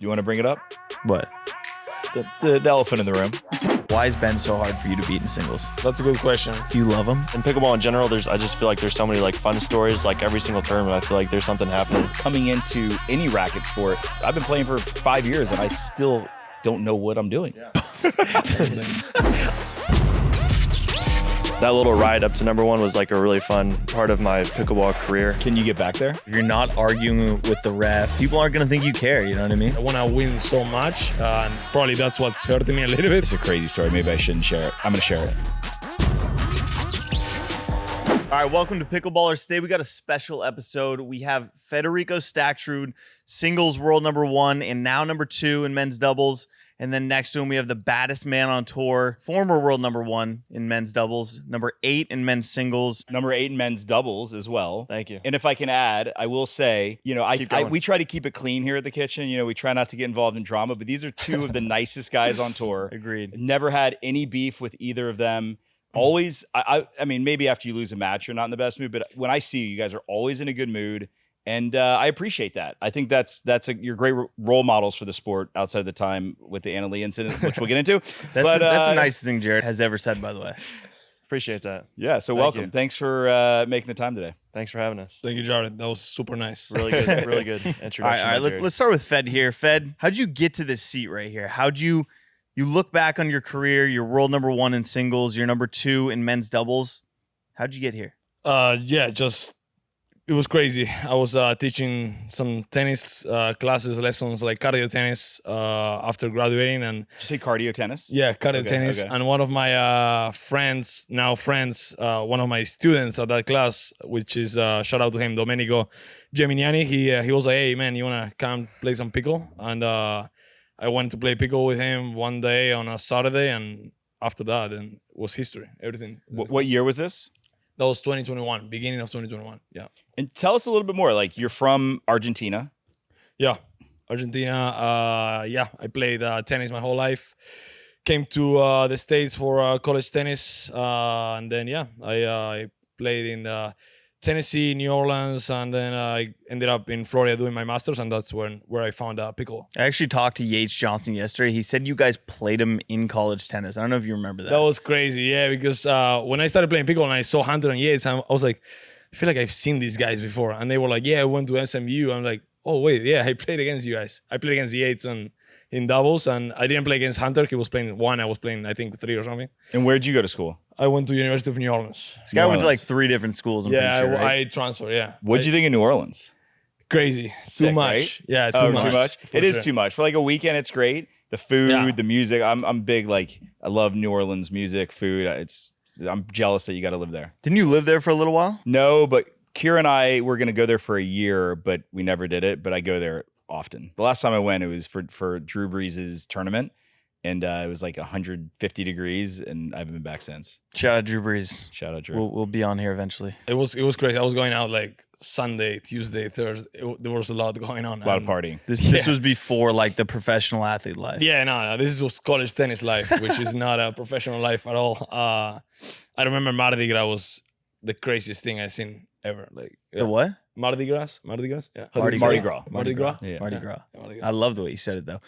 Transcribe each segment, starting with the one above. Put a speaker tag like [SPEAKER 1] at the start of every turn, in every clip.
[SPEAKER 1] You want to bring it up?
[SPEAKER 2] What?
[SPEAKER 1] The elephant in the room.
[SPEAKER 2] Why is Ben so hard for you to beat in singles?
[SPEAKER 3] That's a good question.
[SPEAKER 2] Do you love him?
[SPEAKER 4] In pickleball in general, I just feel like there's so many like fun stories. Like every single tournament, I feel like there's something happening.
[SPEAKER 1] Coming into any racket sport, I've been playing for 5 years and I still don't know what I'm doing. Yeah.
[SPEAKER 4] That little ride up to #1 was like a really fun part of my pickleball career.
[SPEAKER 1] Can you get back there?
[SPEAKER 2] If you're not arguing with the ref, people aren't going to think you care, you know what I mean?
[SPEAKER 3] I want to win so much, and probably that's what's hurting me a little bit.
[SPEAKER 1] It's a crazy story. Maybe I shouldn't share it. I'm going to share it.
[SPEAKER 2] All right, welcome to Pickleballers. Today we got a special episode. We have Federico Staksrud, singles world #1 and now #2 in men's doubles. And then next to him, we have the baddest man on tour, former world #1 in men's doubles, #8 in men's singles.
[SPEAKER 1] #8 in men's doubles as well.
[SPEAKER 4] Thank you.
[SPEAKER 1] And if I can add, I will say, you know, we try to keep it clean here at the kitchen. You know, we try not to get involved in drama, but these are two of the nicest guys on tour.
[SPEAKER 2] Agreed.
[SPEAKER 1] Never had any beef with either of them. Always, I mean, maybe after you lose a match, you're not in the best mood, but when I see you guys are always in a good mood. And I appreciate that. I think you're great role models for the sport outside the time with the Anna Leigh incident, which we'll get into.
[SPEAKER 2] That's the nicest thing Jared has ever said, by the way.
[SPEAKER 4] Appreciate that.
[SPEAKER 1] Yeah, so welcome.
[SPEAKER 4] you.
[SPEAKER 1] Thanks for making the time today.
[SPEAKER 4] Thanks for having us.
[SPEAKER 3] Thank you, Jared. That was super nice.
[SPEAKER 4] Really good, really good introduction.
[SPEAKER 2] All right, let's start with Fed here. Fed, how'd you get to this seat right here? How'd you look back on your career, your world #1 in singles, your #2 in men's doubles? How'd you get here?
[SPEAKER 3] It was crazy. I was teaching some tennis lessons, like cardio tennis, after graduating, and
[SPEAKER 1] Did you say cardio tennis?
[SPEAKER 3] yeah, cardio tennis.
[SPEAKER 1] Okay.
[SPEAKER 3] And one of my friends, one of my students at that class, which is shout out to him, Domenico Geminiani. He was like, "Hey man, you wanna come play some pickle?" And I went to play pickle with him one day on a Saturday, and after that, then was history. Everything.
[SPEAKER 1] What year was this?
[SPEAKER 3] That was 2021, beginning of 2021. Yeah.
[SPEAKER 1] And tell us a little bit more. Like, you're from Argentina.
[SPEAKER 3] Yeah. Argentina. I played tennis my whole life. Came to the States for college tennis. And then, I played in Tennessee, New Orleans, and then I ended up in Florida doing my master's, and that's where I found pickle.
[SPEAKER 2] I actually talked to Yates Johnson yesterday. He said you guys played him in college tennis. I don't know if you remember that.
[SPEAKER 3] That was crazy, yeah, because when I started playing pickle and I saw Hunter and Yates, I was like, I feel like I've seen these guys before. And they were like, yeah, I went to SMU. I'm like, oh, wait, yeah, I played against you guys. I played against Yates in doubles, and I didn't play against Hunter. He was playing 1. I was playing, I think, 3 or something.
[SPEAKER 1] And where'd you go to school?
[SPEAKER 3] I went to University of New Orleans.
[SPEAKER 2] This guy went to like 3 different schools, I'm pretty sure, right?
[SPEAKER 3] I transferred, yeah.
[SPEAKER 1] What'd you think of New Orleans?
[SPEAKER 3] Crazy.
[SPEAKER 1] Sick,
[SPEAKER 3] too much.
[SPEAKER 1] Right?
[SPEAKER 3] Yeah, too much.
[SPEAKER 1] Too much? It is too much. For like a weekend, it's great. The food, the music. I'm big, like, I love New Orleans music, food. I'm jealous that you got to live there.
[SPEAKER 2] Didn't you live there for a little while?
[SPEAKER 1] No, but Kira and I were going to go there for a year, but we never did it. But I go there often. The last time I went, it was for Drew Brees' tournament. And it was like 150 degrees, and I haven't been back since.
[SPEAKER 2] Shout out Drew Brees.
[SPEAKER 1] Shout out Drew.
[SPEAKER 2] We'll be on here eventually.
[SPEAKER 3] It was crazy. I was going out like Sunday, Tuesday, Thursday. There was a lot going on.
[SPEAKER 1] A lot of partying.
[SPEAKER 2] This was before like the professional athlete life.
[SPEAKER 3] Yeah, no, this was college tennis life, which is not a professional life at all. I remember Mardi Gras was the craziest thing I've seen ever. Like
[SPEAKER 2] The what?
[SPEAKER 3] Mardi Gras? Yeah.
[SPEAKER 1] Mardi Gras.
[SPEAKER 3] Yeah.
[SPEAKER 2] Mardi Gras.
[SPEAKER 1] Yeah.
[SPEAKER 2] Mardi Gras.
[SPEAKER 3] Mardi Gras.
[SPEAKER 2] I love the way you said it though.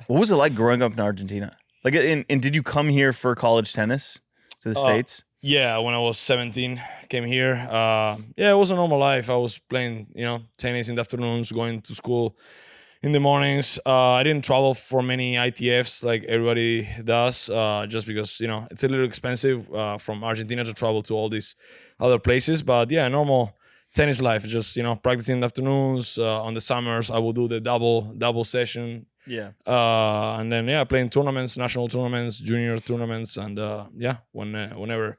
[SPEAKER 2] What was it like growing up in Argentina? Like, and did you come here for college tennis to the States?
[SPEAKER 3] Yeah, when I was 17, came here. It was a normal life. I was playing, tennis in the afternoons, going to school in the mornings. I didn't travel for many ITFs like everybody does, just because, it's a little expensive from Argentina to travel to all these other places. But yeah, normal tennis life, just, practicing in the afternoons. On the summers, I will do the double session.
[SPEAKER 2] Yeah.
[SPEAKER 3] And then, playing tournaments, national tournaments, junior tournaments. And whenever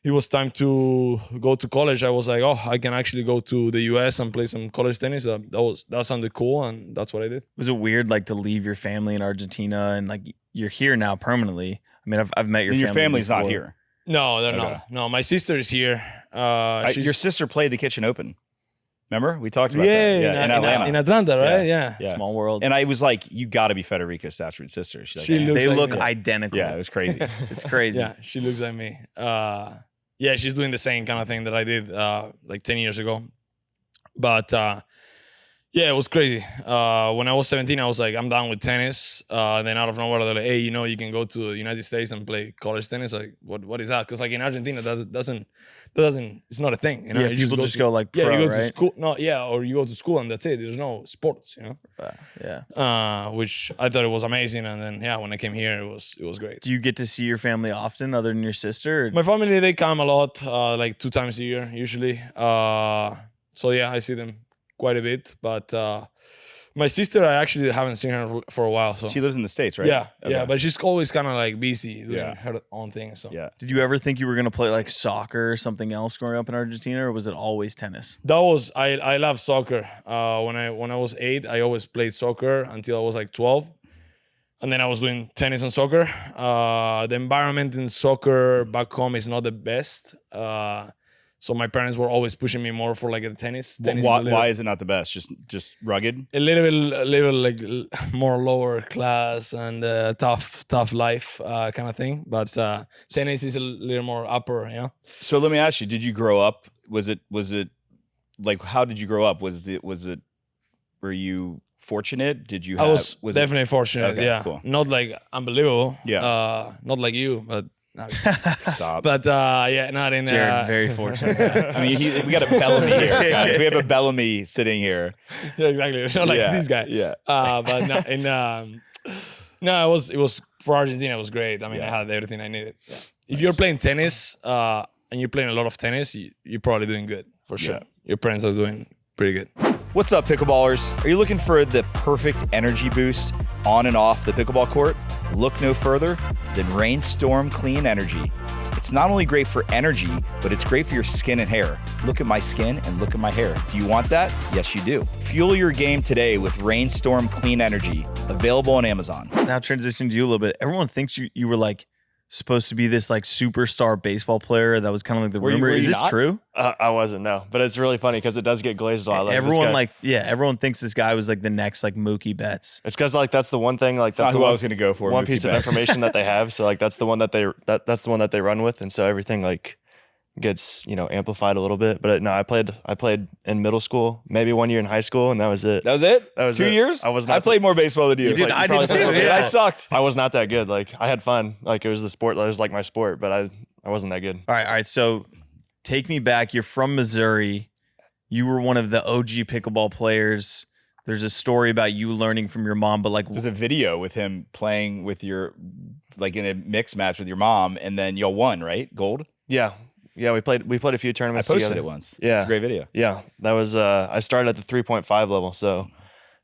[SPEAKER 3] it was time to go to college, I was like, oh, I can actually go to the US and play some college tennis. That sounded cool, and that's what I did.
[SPEAKER 2] Was it weird, like, to leave your family in Argentina and like you're here now permanently? I mean, I've met your family.
[SPEAKER 1] Your family's
[SPEAKER 2] before.
[SPEAKER 1] not here.
[SPEAKER 3] No, they're not. No, my sister is here.
[SPEAKER 1] Your sister played the Kitchen Open. Remember? We talked about that.
[SPEAKER 3] Yeah,
[SPEAKER 1] in Atlanta.
[SPEAKER 3] In Atlanta, right? Yeah.
[SPEAKER 2] Small world.
[SPEAKER 1] And I was like, you got to be Federico Staksrud's sister. She's like,
[SPEAKER 2] they
[SPEAKER 3] like
[SPEAKER 2] look
[SPEAKER 3] me.
[SPEAKER 2] identical.
[SPEAKER 1] Yeah, it was crazy.
[SPEAKER 2] It's crazy.
[SPEAKER 3] Yeah, she looks like me. She's doing the same kind of thing that I did like 10 years ago. But Yeah, it was crazy. When I was 17, I was like, I'm done with tennis. And then out of nowhere, they're like, hey, you can go to the United States and play college tennis. Like, what is that? Because like in Argentina, that doesn't, it's not a thing. You know,
[SPEAKER 2] Yeah,
[SPEAKER 3] you
[SPEAKER 2] people just go like pro,
[SPEAKER 3] yeah, you go
[SPEAKER 2] right?
[SPEAKER 3] to school. No, yeah, or you go to school and that's it. There's no sports,
[SPEAKER 2] Yeah.
[SPEAKER 3] which I thought it was amazing. And then yeah, when I came here, it was great.
[SPEAKER 2] Do you get to see your family often, other than your sister? Or?
[SPEAKER 3] My family, they come a lot, like 2 times a year usually. So yeah, I see them quite a bit. But my sister, I actually haven't seen her for a while. So
[SPEAKER 1] She lives in the States, right?
[SPEAKER 3] yeah,
[SPEAKER 1] Okay.
[SPEAKER 3] yeah, but she's always kind of like busy doing
[SPEAKER 1] Yeah.
[SPEAKER 3] her own thing. So
[SPEAKER 1] Yeah.
[SPEAKER 2] Did you ever think you were gonna play like soccer or something else growing up in Argentina, or was it always tennis?
[SPEAKER 3] that was I love soccer. When I was 8, I always played soccer until I was like 12. And then I was doing tennis and soccer. The environment in soccer back home is not the best. So my parents were always pushing me more for like a tennis. Tennis
[SPEAKER 1] Why,
[SPEAKER 3] is a little,
[SPEAKER 1] why is it not the best? Just rugged?
[SPEAKER 3] a little like more lower class and tough life kind of thing. But tennis is a little more upper, you know.
[SPEAKER 1] So let me ask you: did you grow up? Was it like how did you grow up? Were you fortunate? Did you?
[SPEAKER 3] I
[SPEAKER 1] Have,
[SPEAKER 3] was
[SPEAKER 1] it-
[SPEAKER 3] definitely fortunate.
[SPEAKER 1] Okay,
[SPEAKER 3] Yeah,
[SPEAKER 1] cool.
[SPEAKER 3] not like unbelievable.
[SPEAKER 1] Yeah.
[SPEAKER 3] not like you, but.
[SPEAKER 1] Stop.
[SPEAKER 3] But yeah, not in.
[SPEAKER 2] Jared, very fortunate.
[SPEAKER 1] I mean, we got a Bellamy here, guys. We have a Bellamy sitting here.
[SPEAKER 3] Yeah, exactly. Not like
[SPEAKER 1] Yeah,
[SPEAKER 3] this guy.
[SPEAKER 1] yeah.
[SPEAKER 3] But no, no, it was for Argentina. It was great. I mean,
[SPEAKER 1] Yeah.
[SPEAKER 3] I had everything I needed. Yeah. If you're playing tennis and you're playing a lot of tennis, you're probably doing good for sure.
[SPEAKER 1] Yeah.
[SPEAKER 3] Your parents are doing pretty good.
[SPEAKER 1] What's up, pickleballers? Are you looking for the perfect energy boost on and off the pickleball court? Look no further than Rainstorm Clean Energy. It's not only great for energy, but it's great for your skin and hair. Look at my skin and look at my hair. Do you want that? Yes, you do. Fuel your game today with Rainstorm Clean Energy, available on Amazon.
[SPEAKER 2] Now transitioning to you a little bit. Everyone thinks you were like supposed to be this like superstar baseball player. That was kind of like the
[SPEAKER 1] Were you-
[SPEAKER 2] rumor.
[SPEAKER 1] were
[SPEAKER 2] Is
[SPEAKER 1] you
[SPEAKER 2] this
[SPEAKER 1] not?
[SPEAKER 2] true?
[SPEAKER 4] I wasn't, no. But it's really funny because it does get glazed a lot. Like, this
[SPEAKER 2] everyone
[SPEAKER 4] guy-
[SPEAKER 2] everyone thinks this guy was like the next like Mookie Betts.
[SPEAKER 4] It's because like that's the one thing, like
[SPEAKER 1] Not
[SPEAKER 4] that's the
[SPEAKER 1] who I
[SPEAKER 4] one,
[SPEAKER 1] was going to go for.
[SPEAKER 4] one
[SPEAKER 1] Mookie
[SPEAKER 4] piece of
[SPEAKER 1] Betts.
[SPEAKER 4] information that they have. So like that's the one that that's the one that they run with, and so everything like gets amplified a little bit. But no, I played in middle school, maybe 1 year in high school, and that was it.
[SPEAKER 1] That was it?
[SPEAKER 4] That was
[SPEAKER 1] 2
[SPEAKER 4] it.
[SPEAKER 1] years?
[SPEAKER 4] I was
[SPEAKER 1] I
[SPEAKER 4] not-
[SPEAKER 1] played more baseball than you.
[SPEAKER 2] You did?
[SPEAKER 1] Like,
[SPEAKER 2] I did
[SPEAKER 1] probably
[SPEAKER 2] too,
[SPEAKER 1] played more-
[SPEAKER 2] yeah.
[SPEAKER 1] I sucked.
[SPEAKER 4] I was not that good. Like I had fun. Like it was the sport. That was like my sport, but I wasn't that good.
[SPEAKER 2] All right. So take me back. You're from Missouri. You were one of the OG pickleball players. There's a story about you learning from your mom, but like
[SPEAKER 1] There's a video with him playing with your, like in a mixed match with your mom, and then y'all won, right? Gold?
[SPEAKER 4] Yeah, we played a few
[SPEAKER 1] I
[SPEAKER 4] tournaments
[SPEAKER 1] posted
[SPEAKER 4] together.
[SPEAKER 1] it once.
[SPEAKER 4] Yeah.
[SPEAKER 1] It's a great video.
[SPEAKER 4] Yeah, that was I started at the 3.5 level, so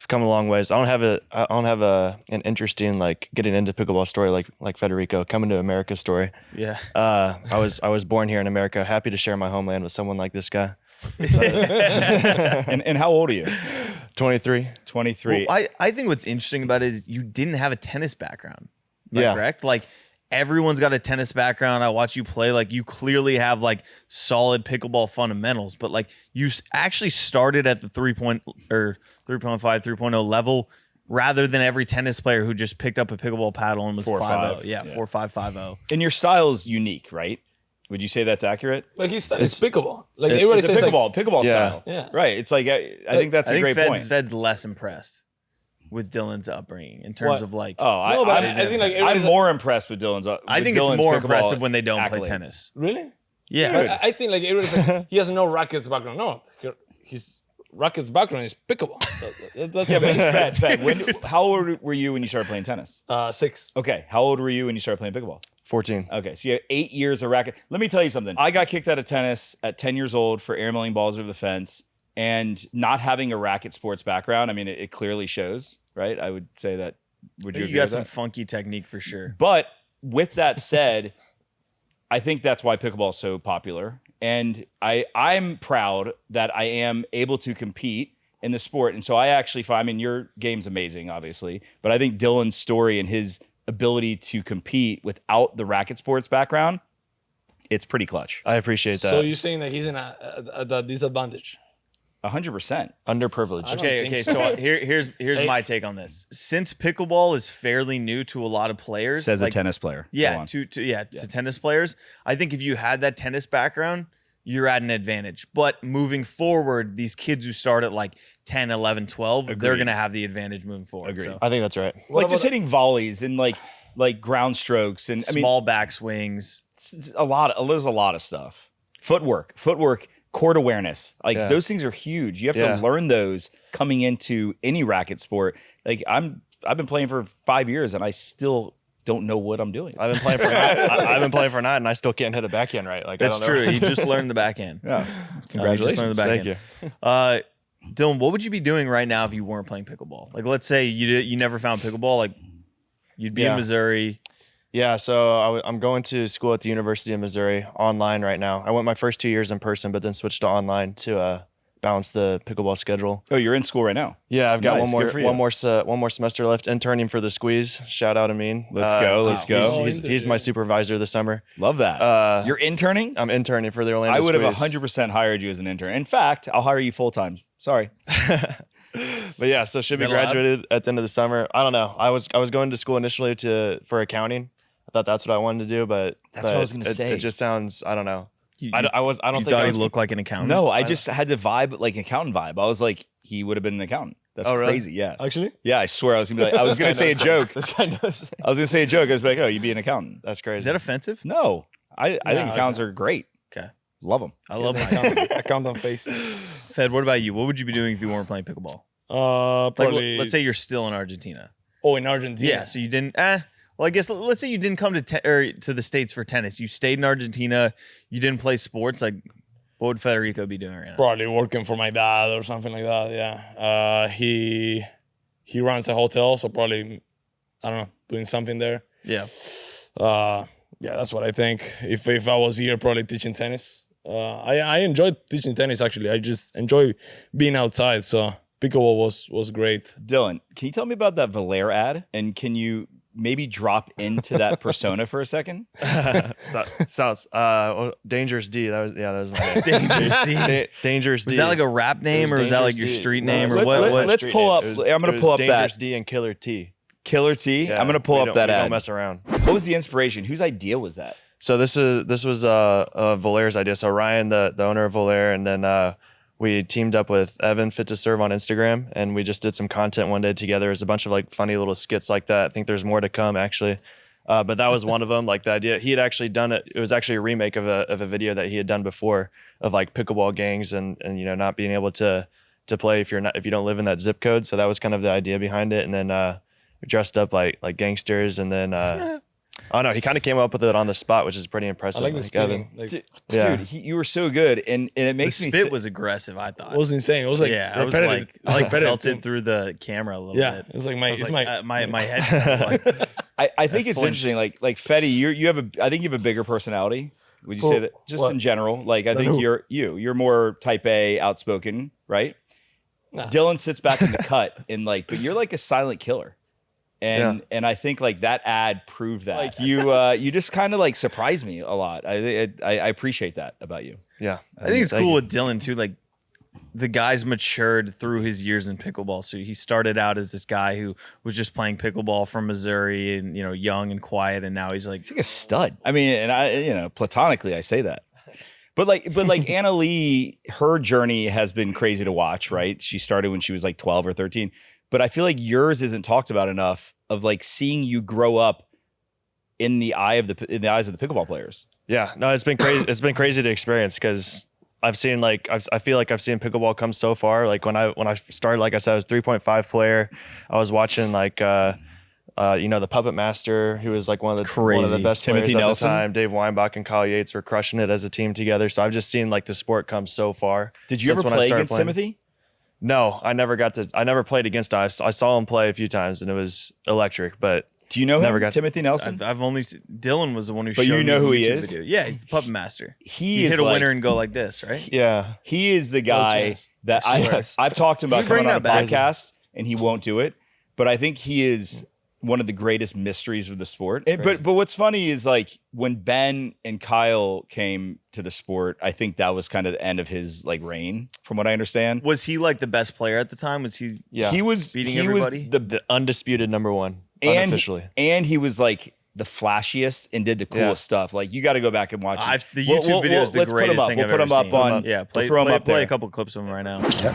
[SPEAKER 4] I've come a long ways. I don't have an interesting like getting into pickleball story like Federico coming to America story.
[SPEAKER 2] yeah.
[SPEAKER 4] I was born here in America, happy to share my homeland with someone like this guy.
[SPEAKER 1] And how old are you?
[SPEAKER 4] 23.
[SPEAKER 1] 23.
[SPEAKER 2] Well, I think what's interesting about it is you didn't have a tennis background. Am I
[SPEAKER 4] Yeah.
[SPEAKER 2] correct? Like everyone's got a tennis background. I watch you play. Like you clearly have like solid pickleball fundamentals, but like you actually started at the 3.5, 3.0 level rather than every tennis player who just picked up a pickleball paddle and was
[SPEAKER 1] 4.5.
[SPEAKER 2] 5.0. Yeah,
[SPEAKER 1] Yeah.
[SPEAKER 2] 4.550.
[SPEAKER 1] And your style is unique, right? Would you say that's accurate?
[SPEAKER 3] Like it's pickleball. Like everybody
[SPEAKER 1] It's a
[SPEAKER 3] says, like,
[SPEAKER 1] pickleball
[SPEAKER 4] Yeah.
[SPEAKER 1] style.
[SPEAKER 3] Yeah.
[SPEAKER 1] Right. It's like, I think that's
[SPEAKER 2] I
[SPEAKER 1] a
[SPEAKER 2] think
[SPEAKER 1] great point.
[SPEAKER 2] Fed's less impressed with Dylan's upbringing in terms
[SPEAKER 3] What?
[SPEAKER 2] of like.
[SPEAKER 1] Oh,
[SPEAKER 3] No, but
[SPEAKER 1] I'm,
[SPEAKER 3] I think like
[SPEAKER 1] I'm
[SPEAKER 3] everybody's
[SPEAKER 1] more impressed with Dylan's.
[SPEAKER 2] I think
[SPEAKER 1] Dylan's
[SPEAKER 2] it's more
[SPEAKER 1] pickleball
[SPEAKER 2] impressive when they don't play
[SPEAKER 1] accolades.
[SPEAKER 2] tennis.
[SPEAKER 3] really.
[SPEAKER 2] Yeah.
[SPEAKER 3] I think like everybody's like he has no rackets background. No, his rackets background is pickleball. That's
[SPEAKER 1] Yeah, but Fed, how old were you when you started playing tennis?
[SPEAKER 3] 6.
[SPEAKER 1] Okay, how old were you when you started playing pickleball?
[SPEAKER 4] 14.
[SPEAKER 1] Okay, so you have 8 years of racket. Let me tell you something. I got kicked out of tennis at 10 years old for airmailing balls over the fence, and not having a racket sports background. I mean, it clearly shows, right? I would say that. Would you
[SPEAKER 2] You
[SPEAKER 1] agree
[SPEAKER 2] got
[SPEAKER 1] with
[SPEAKER 2] some
[SPEAKER 1] that?
[SPEAKER 2] funky technique for sure.
[SPEAKER 1] But with that said, I think that's why pickleball is so popular. And I'm proud that I am able to compete in the sport. And so I actually find, I mean, your game's amazing, obviously, but I think Dylan's story and his ability to compete without the racket sports background, it's pretty clutch.
[SPEAKER 4] I appreciate that.
[SPEAKER 3] So you're saying that he's in a disadvantage?
[SPEAKER 1] 100%.
[SPEAKER 4] Underprivileged.
[SPEAKER 3] don't
[SPEAKER 2] Okay,
[SPEAKER 3] think
[SPEAKER 2] so here's my take on this. Since pickleball is fairly new to a lot of players,
[SPEAKER 1] Says
[SPEAKER 2] like,
[SPEAKER 1] a tennis player. Go
[SPEAKER 2] Yeah,
[SPEAKER 1] on.
[SPEAKER 2] to tennis players. I think if you had that tennis background, you're at an advantage. But moving forward, these kids who start at like 10, 11, 12, they're
[SPEAKER 1] Agreed.
[SPEAKER 2] going to have the advantage moving forward.
[SPEAKER 1] Agreed.
[SPEAKER 2] So.
[SPEAKER 4] I think that's right.
[SPEAKER 1] Like just hitting volleys and like ground strokes and
[SPEAKER 2] Small back swings.
[SPEAKER 1] there's a lot of stuff. Footwork, court awareness. Like those things are huge. You have to learn those coming into any racket sport. Like I've been playing for 5 years and I still don't know what I'm doing.
[SPEAKER 4] I've been playing for I've been playing for 9 and I still can't hit a backhand right. Like
[SPEAKER 2] That's
[SPEAKER 4] I don't know.
[SPEAKER 2] true. You just learned the backhand.
[SPEAKER 1] Yeah.
[SPEAKER 2] You just learned the
[SPEAKER 4] Thank
[SPEAKER 2] backhand.
[SPEAKER 4] you.
[SPEAKER 2] Dylan, what would you be doing right now if you weren't playing pickleball? Like, let's say you never found pickleball. Like, you'd be in Missouri.
[SPEAKER 4] Yeah, so I'm going to school at the University of Missouri online right now. I went my first 2 years in person, but then switched to online to balance the pickleball schedule.
[SPEAKER 1] Oh, you're in school right now.
[SPEAKER 4] Yeah, I've got
[SPEAKER 1] Nice, good for you.
[SPEAKER 4] one more semester left. Interning for the Squeeze. Shout out Amin.
[SPEAKER 1] Let's go.
[SPEAKER 4] He's my supervisor this summer.
[SPEAKER 1] Love that. You're interning?
[SPEAKER 4] I'm interning for the Orlando
[SPEAKER 1] I would have
[SPEAKER 4] Squeeze.
[SPEAKER 1] 100% hired you as an intern. In fact, I'll hire you full time. Sorry.
[SPEAKER 4] But yeah, so should be
[SPEAKER 2] that allowed?
[SPEAKER 4] graduated at the end of the summer. I don't know. I was going to school initially for accounting. I thought that's what I wanted to do, but
[SPEAKER 1] That's what I was gonna say.
[SPEAKER 4] It just sounds. I don't know. I don't
[SPEAKER 2] You
[SPEAKER 4] think
[SPEAKER 2] thought
[SPEAKER 4] I
[SPEAKER 2] he
[SPEAKER 4] was
[SPEAKER 2] looked like an accountant?
[SPEAKER 1] No, I just had the vibe, like accountant vibe. I was like, he would have been an accountant. That's
[SPEAKER 4] Oh, really?
[SPEAKER 1] crazy. Yeah.
[SPEAKER 3] Actually,
[SPEAKER 1] Yeah, I swear I was gonna be like, I was gonna say a joke.
[SPEAKER 4] This guy knows.
[SPEAKER 1] I was gonna say a joke. I was like, oh, you'd be an accountant.
[SPEAKER 4] That's crazy.
[SPEAKER 2] Is that offensive?
[SPEAKER 1] No, I think accountants are great.
[SPEAKER 2] Okay.
[SPEAKER 1] Love them.
[SPEAKER 2] I love my
[SPEAKER 3] accountant face.
[SPEAKER 2] Fed, what about you? What would you be doing if you weren't playing pickleball? Like,
[SPEAKER 3] Probably.
[SPEAKER 2] let's say you're still in Argentina.
[SPEAKER 3] Oh, in Argentina.
[SPEAKER 2] Yeah, so you didn't. Well, I guess let's say you didn't come to the States for tennis. You stayed in Argentina. You didn't play sports. Like, what would Federico be doing right now?
[SPEAKER 3] Probably working for my dad or something like that. Yeah. He runs a hotel, so probably I don't know, doing something there.
[SPEAKER 2] Yeah.
[SPEAKER 3] Yeah, that's what I think. If I was here, probably teaching tennis. I enjoyed teaching tennis actually. I just enjoy being outside. So pickleball was great.
[SPEAKER 1] Dylan, can you tell me about that Valère ad? And can you maybe drop into that persona for a second?
[SPEAKER 4] Dangerous D. That was my name.
[SPEAKER 2] Dangerous D.
[SPEAKER 4] Dangerous D.
[SPEAKER 2] Was that like a rap name, or was that like your
[SPEAKER 4] Dangerous D.
[SPEAKER 2] street
[SPEAKER 4] No,
[SPEAKER 2] name, or
[SPEAKER 4] it's-
[SPEAKER 2] what?
[SPEAKER 1] let's
[SPEAKER 4] street
[SPEAKER 1] pull
[SPEAKER 4] name.
[SPEAKER 1] up.
[SPEAKER 4] It was-
[SPEAKER 1] I'm gonna
[SPEAKER 4] it
[SPEAKER 1] pull
[SPEAKER 4] was
[SPEAKER 1] up
[SPEAKER 4] Dangerous
[SPEAKER 1] that
[SPEAKER 4] D and Killer T.
[SPEAKER 1] Killer T.
[SPEAKER 4] Yeah,
[SPEAKER 1] I'm gonna pull up that
[SPEAKER 4] we
[SPEAKER 1] ad.
[SPEAKER 4] don't mess around.
[SPEAKER 1] What was the inspiration? Whose idea was that?
[SPEAKER 4] So this was Valère's idea. So Ryan, the owner of Valère, and then we teamed up with Evan Fit to Serve on Instagram, and we just did some content one day together. There's a bunch of like funny little skits like that. I think there's more to come actually. But that was one of them. Like the idea, he had actually done it. It was actually a remake of a video that he had done before of like pickleball gangs and not being able to play if you don't live in that zip code. So that was kind of the idea behind it. And then we dressed up like gangsters, and then oh no, he kind of came up with it on the spot, which is pretty impressive.
[SPEAKER 3] I like the spitting. Like,
[SPEAKER 1] Dude, you were so good, and it
[SPEAKER 2] The
[SPEAKER 1] makes me
[SPEAKER 2] spit was aggressive. I thought.
[SPEAKER 3] it was insane. It was like
[SPEAKER 2] yeah, I was
[SPEAKER 3] repetitive.
[SPEAKER 2] like felt
[SPEAKER 3] repetitive.
[SPEAKER 2] it through the camera a little
[SPEAKER 3] Yeah,
[SPEAKER 2] bit.
[SPEAKER 3] it was like
[SPEAKER 2] I was like,
[SPEAKER 3] my
[SPEAKER 2] my head. Like,
[SPEAKER 1] I think it's
[SPEAKER 2] flinched.
[SPEAKER 1] interesting. Like Fetty, I think you have a bigger personality. Would you say that just
[SPEAKER 3] what?
[SPEAKER 1] in general? Like I think
[SPEAKER 3] who?
[SPEAKER 1] you're more type A, outspoken, right?
[SPEAKER 3] Nah.
[SPEAKER 1] Dylan sits back in the cut and but you're like a silent killer. And I think like that ad proved that. Like you just kind of like surprised me a lot. I appreciate that about you.
[SPEAKER 4] Yeah,
[SPEAKER 2] I think it's
[SPEAKER 4] Thank
[SPEAKER 2] cool
[SPEAKER 4] you.
[SPEAKER 2] with Dylan too. Like the guy's matured through his years in pickleball. So he started out as this guy who was just playing pickleball from Missouri and young and quiet, and now he's like
[SPEAKER 1] He's like a stud. I mean, and I platonically I say that. But like Anna Leigh, her journey has been crazy to watch, right? She started when she was like 12 or 13. But I feel like yours isn't talked about enough of like seeing you grow up in the eyes of the pickleball players.
[SPEAKER 4] Yeah, no, it's been crazy. It's been crazy to experience because I've seen I feel like I've seen pickleball come so far. Like when I started, like I said, I was 3.5 player. I was watching the Puppet Master, who was like one of the
[SPEAKER 2] Crazy.
[SPEAKER 4] best
[SPEAKER 1] Timothy
[SPEAKER 4] players at
[SPEAKER 1] Nelson.
[SPEAKER 4] the time. Dave Weinbach and Kyle Yates were crushing it as a team together. So I've just seen like the sport come so far.
[SPEAKER 1] Did you
[SPEAKER 4] since
[SPEAKER 1] ever
[SPEAKER 4] when I
[SPEAKER 1] play
[SPEAKER 4] started
[SPEAKER 1] against
[SPEAKER 4] playing.
[SPEAKER 1] Timothy?
[SPEAKER 4] No, I never played against him. I saw him play a few times and it was electric, but
[SPEAKER 1] Do you know
[SPEAKER 4] Never
[SPEAKER 1] him?
[SPEAKER 4] got-
[SPEAKER 1] Timothy Nelson?
[SPEAKER 2] I've only Dylan was the one who.
[SPEAKER 1] But
[SPEAKER 2] showed
[SPEAKER 1] you know
[SPEAKER 2] me the
[SPEAKER 1] who he
[SPEAKER 2] YouTube
[SPEAKER 1] is?
[SPEAKER 2] video. Yeah, he's the puppet master.
[SPEAKER 1] He
[SPEAKER 2] You
[SPEAKER 1] is
[SPEAKER 2] hit a
[SPEAKER 1] like-
[SPEAKER 2] winner and go like this, right?
[SPEAKER 4] yeah.
[SPEAKER 1] He is the guy
[SPEAKER 3] chance.
[SPEAKER 1] that
[SPEAKER 4] Yes.
[SPEAKER 1] I've talked to him about
[SPEAKER 2] You bring
[SPEAKER 1] coming on a
[SPEAKER 2] that back.
[SPEAKER 1] podcast, and he won't do it. But I think he is one of the greatest mysteries of the sport. But what's funny is like when Ben and Kyle came to the sport, I think that was kind of the end of his like reign, from what I understand.
[SPEAKER 2] Was he like the best player at the time? Was he?
[SPEAKER 4] Yeah.
[SPEAKER 1] He was
[SPEAKER 2] Beating
[SPEAKER 1] he
[SPEAKER 2] everybody?
[SPEAKER 1] was
[SPEAKER 4] The undisputed number one,
[SPEAKER 1] and
[SPEAKER 4] unofficially.
[SPEAKER 1] and he was like the flashiest and did the coolest stuff. Like you got to go back and watch it.
[SPEAKER 2] The YouTube video is the
[SPEAKER 1] let's
[SPEAKER 2] greatest
[SPEAKER 1] put
[SPEAKER 2] thing
[SPEAKER 1] them up. We'll
[SPEAKER 2] I've
[SPEAKER 1] put
[SPEAKER 2] ever
[SPEAKER 1] them up
[SPEAKER 2] seen.
[SPEAKER 1] on.
[SPEAKER 2] Yeah,
[SPEAKER 1] we'll throw them up
[SPEAKER 2] play
[SPEAKER 1] there.
[SPEAKER 2] a couple clips of them right now.
[SPEAKER 1] Yep.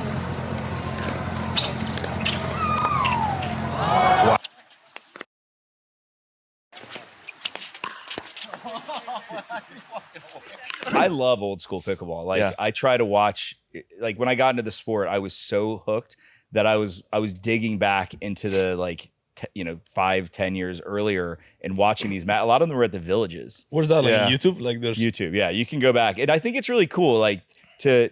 [SPEAKER 1] I love old school pickleball. Like I try to watch. Like when I got into the sport, I was so hooked that I was digging back into the 5-10 years earlier and watching these. A lot of them were at the villages.
[SPEAKER 3] What's that like? YouTube? Like there's
[SPEAKER 1] YouTube. Yeah, you can go back, and I think it's really cool. Like to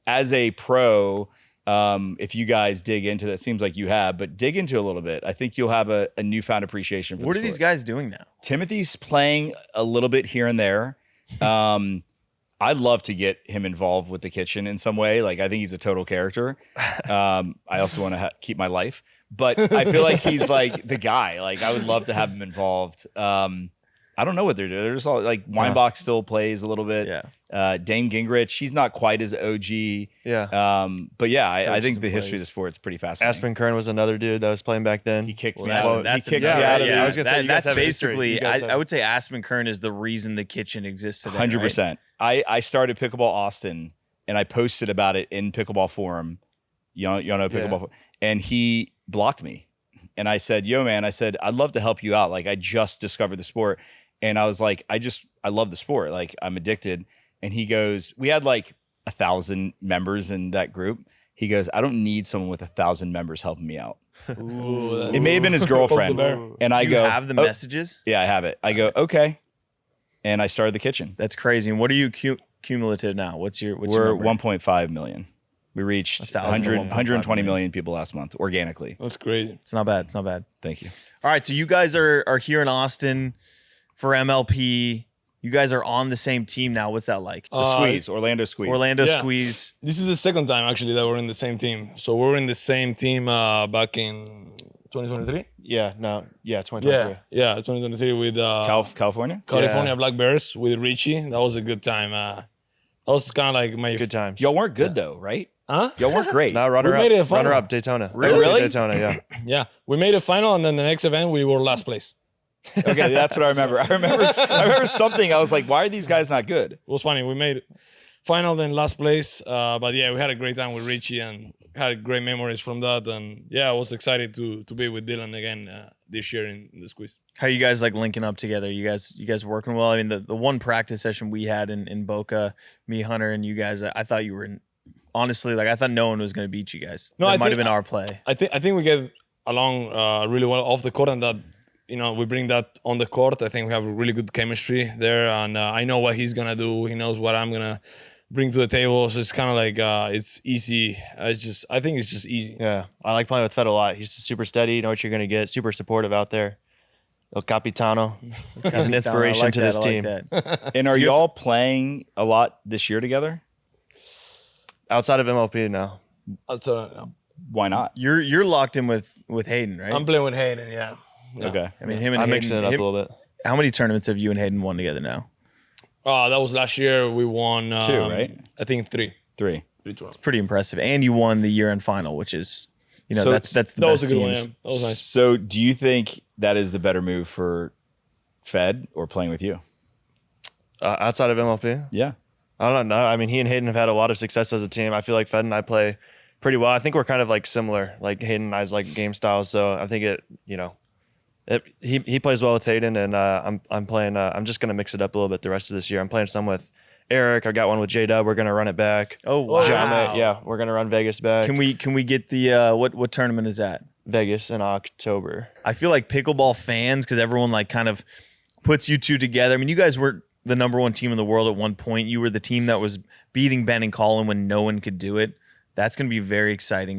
[SPEAKER 1] as a pro. If you guys dig into that, seems like you have, but dig into it a little bit. I think you'll have a newfound appreciation for
[SPEAKER 2] What
[SPEAKER 1] the
[SPEAKER 2] are these
[SPEAKER 1] sport.
[SPEAKER 2] guys doing now?
[SPEAKER 1] Timothy's playing a little bit here and there. I'd love to get him involved with the kitchen in some way. Like I think he's a total character. I also want to keep my life, but I feel like he's like the guy. Like I would love to have him involved. I don't know what they're doing. They're just all like Weinbach still plays a little bit.
[SPEAKER 2] Yeah.
[SPEAKER 1] Dane Gingrich, he's not quite as OG.
[SPEAKER 4] Yeah.
[SPEAKER 1] But yeah, I think the history of the sport is pretty fascinating.
[SPEAKER 4] Aspen Kern was another dude that was playing back then.
[SPEAKER 1] He kicked me
[SPEAKER 2] That's,
[SPEAKER 1] out.
[SPEAKER 2] that's
[SPEAKER 1] He kicked
[SPEAKER 2] a-
[SPEAKER 1] me out of
[SPEAKER 2] yeah,
[SPEAKER 1] the.
[SPEAKER 4] I was gonna say, you guys
[SPEAKER 2] that's
[SPEAKER 4] have a history.
[SPEAKER 2] basically.
[SPEAKER 4] You guys
[SPEAKER 2] I would say Aspen Kern is the reason the kitchen exists today.
[SPEAKER 1] 100%. I started Pickleball Austin and I posted about it in Pickleball Forum. Y'all know Pickleball Forum. And he blocked me. And I said, yo, man, I'd love to help you out. Like I just discovered the sport. And I was like, I love the sport. Like I'm addicted. And he goes, we had like 1,000 members in that group. He goes, I don't need someone with 1,000 members helping me out.
[SPEAKER 3] Ooh,
[SPEAKER 1] It may have been his girlfriend. And I
[SPEAKER 2] Do you
[SPEAKER 1] go,
[SPEAKER 2] have the messages?
[SPEAKER 1] yeah, I have it. I go, okay. And I started the kitchen.
[SPEAKER 2] That's crazy. And what are you cumulative now? What's your
[SPEAKER 1] We're
[SPEAKER 2] number?
[SPEAKER 1] 1.5 million. We reached
[SPEAKER 2] 1,000 to
[SPEAKER 1] 120
[SPEAKER 2] 1.5
[SPEAKER 1] million people last month organically.
[SPEAKER 3] that's crazy.
[SPEAKER 2] It's not bad. It's not bad.
[SPEAKER 1] Thank you.
[SPEAKER 2] All right, so you guys are here in Austin for MLP. You guys are on the same team now. What's that like?
[SPEAKER 1] The squeeze, Orlando squeeze.
[SPEAKER 2] Orlando
[SPEAKER 3] yeah.
[SPEAKER 2] Squeeze.
[SPEAKER 3] This is the second time actually that we're in the same team. So we're in the same team back in 2023.
[SPEAKER 4] Yeah, 2023.
[SPEAKER 3] Yeah, 2023 with
[SPEAKER 1] California.
[SPEAKER 3] California Black Bears with Richie. That was a good time. That was kind of like my
[SPEAKER 4] Good times.
[SPEAKER 1] Y'all weren't good though, right?
[SPEAKER 3] Huh?
[SPEAKER 1] Y'all weren't great.
[SPEAKER 4] No, runner
[SPEAKER 3] made it a
[SPEAKER 4] up.
[SPEAKER 3] final.
[SPEAKER 4] Runner up Daytona.
[SPEAKER 1] Really?
[SPEAKER 4] Daytona, yeah.
[SPEAKER 3] Yeah, we made a final, and then the next event we were last place.
[SPEAKER 1] Okay, that's what I remember. I remember something. I was like, why are these guys not good?
[SPEAKER 3] It was funny. We made final, then last place. But yeah, we had a great time with Richie and had great memories from that. And yeah, I was excited to be with Dylan again this year in the squeeze.
[SPEAKER 2] How you guys like linking up together? You guys working well? I mean, the one practice session we had in Boca, me, Hunter, and you guys, I thought you were honestly, like I thought no one was going to beat you guys.
[SPEAKER 3] No,
[SPEAKER 2] that
[SPEAKER 3] I
[SPEAKER 2] might have
[SPEAKER 3] think-
[SPEAKER 2] been our play.
[SPEAKER 3] I think we get along really well off the court, and that we bring that on the court. I think we have really good chemistry there, and I know what he's gonna do. He knows what I'm gonna bring to the table. So it's kind of like it's easy. I think it's just easy.
[SPEAKER 4] Yeah. I like playing with Fed a lot. He's super steady. You know what you're going to get. Super supportive out there. El Capitano. He's an inspiration
[SPEAKER 2] I like
[SPEAKER 4] to
[SPEAKER 2] that,
[SPEAKER 4] this
[SPEAKER 2] I like
[SPEAKER 4] team.
[SPEAKER 2] that.
[SPEAKER 1] And are y'all playing a lot this year together?
[SPEAKER 4] Outside of MLP, no.
[SPEAKER 3] So,
[SPEAKER 1] Why not?
[SPEAKER 2] You're locked in with Hayden, right?
[SPEAKER 3] I'm playing with Hayden. Yeah.
[SPEAKER 1] Okay.
[SPEAKER 2] I mean, him and
[SPEAKER 4] I'm
[SPEAKER 2] Hayden.
[SPEAKER 4] mixing it up a little bit.
[SPEAKER 2] How many tournaments have you and Hayden won together now?
[SPEAKER 3] That was last year. We won
[SPEAKER 1] 2, right?
[SPEAKER 3] I think 3.
[SPEAKER 1] 3.
[SPEAKER 3] 3 tournaments.
[SPEAKER 2] Pretty impressive. And you won the year-end final, which is,
[SPEAKER 1] So
[SPEAKER 2] that's the
[SPEAKER 3] That was
[SPEAKER 2] best
[SPEAKER 3] a good one.
[SPEAKER 2] teams.
[SPEAKER 3] Yeah. That was nice.
[SPEAKER 1] So do you think that is the better move for Fed or playing with you?
[SPEAKER 4] Outside of MLP?
[SPEAKER 1] Yeah.
[SPEAKER 4] I don't know. I mean, he and Hayden have had a lot of success as a team. I feel like Fed and I play pretty well. I think we're kind of like similar, like Hayden and I's like game styles. So I think he plays well with Hayden, and I'm playing. I'm just gonna mix it up a little bit the rest of this year. I'm playing some with Eric. I got one with JDub. We're gonna run it back.
[SPEAKER 2] Oh wow!
[SPEAKER 4] John, yeah, we're gonna run Vegas back.
[SPEAKER 2] Can we get the what tournament is that?
[SPEAKER 4] Vegas in October.
[SPEAKER 2] I feel like pickleball fans, because everyone like kind of puts you two together. I mean, you guys were the number one team in the world at one point. You were the team that was beating Ben and Colin when no one could do it. That's going to be very exciting.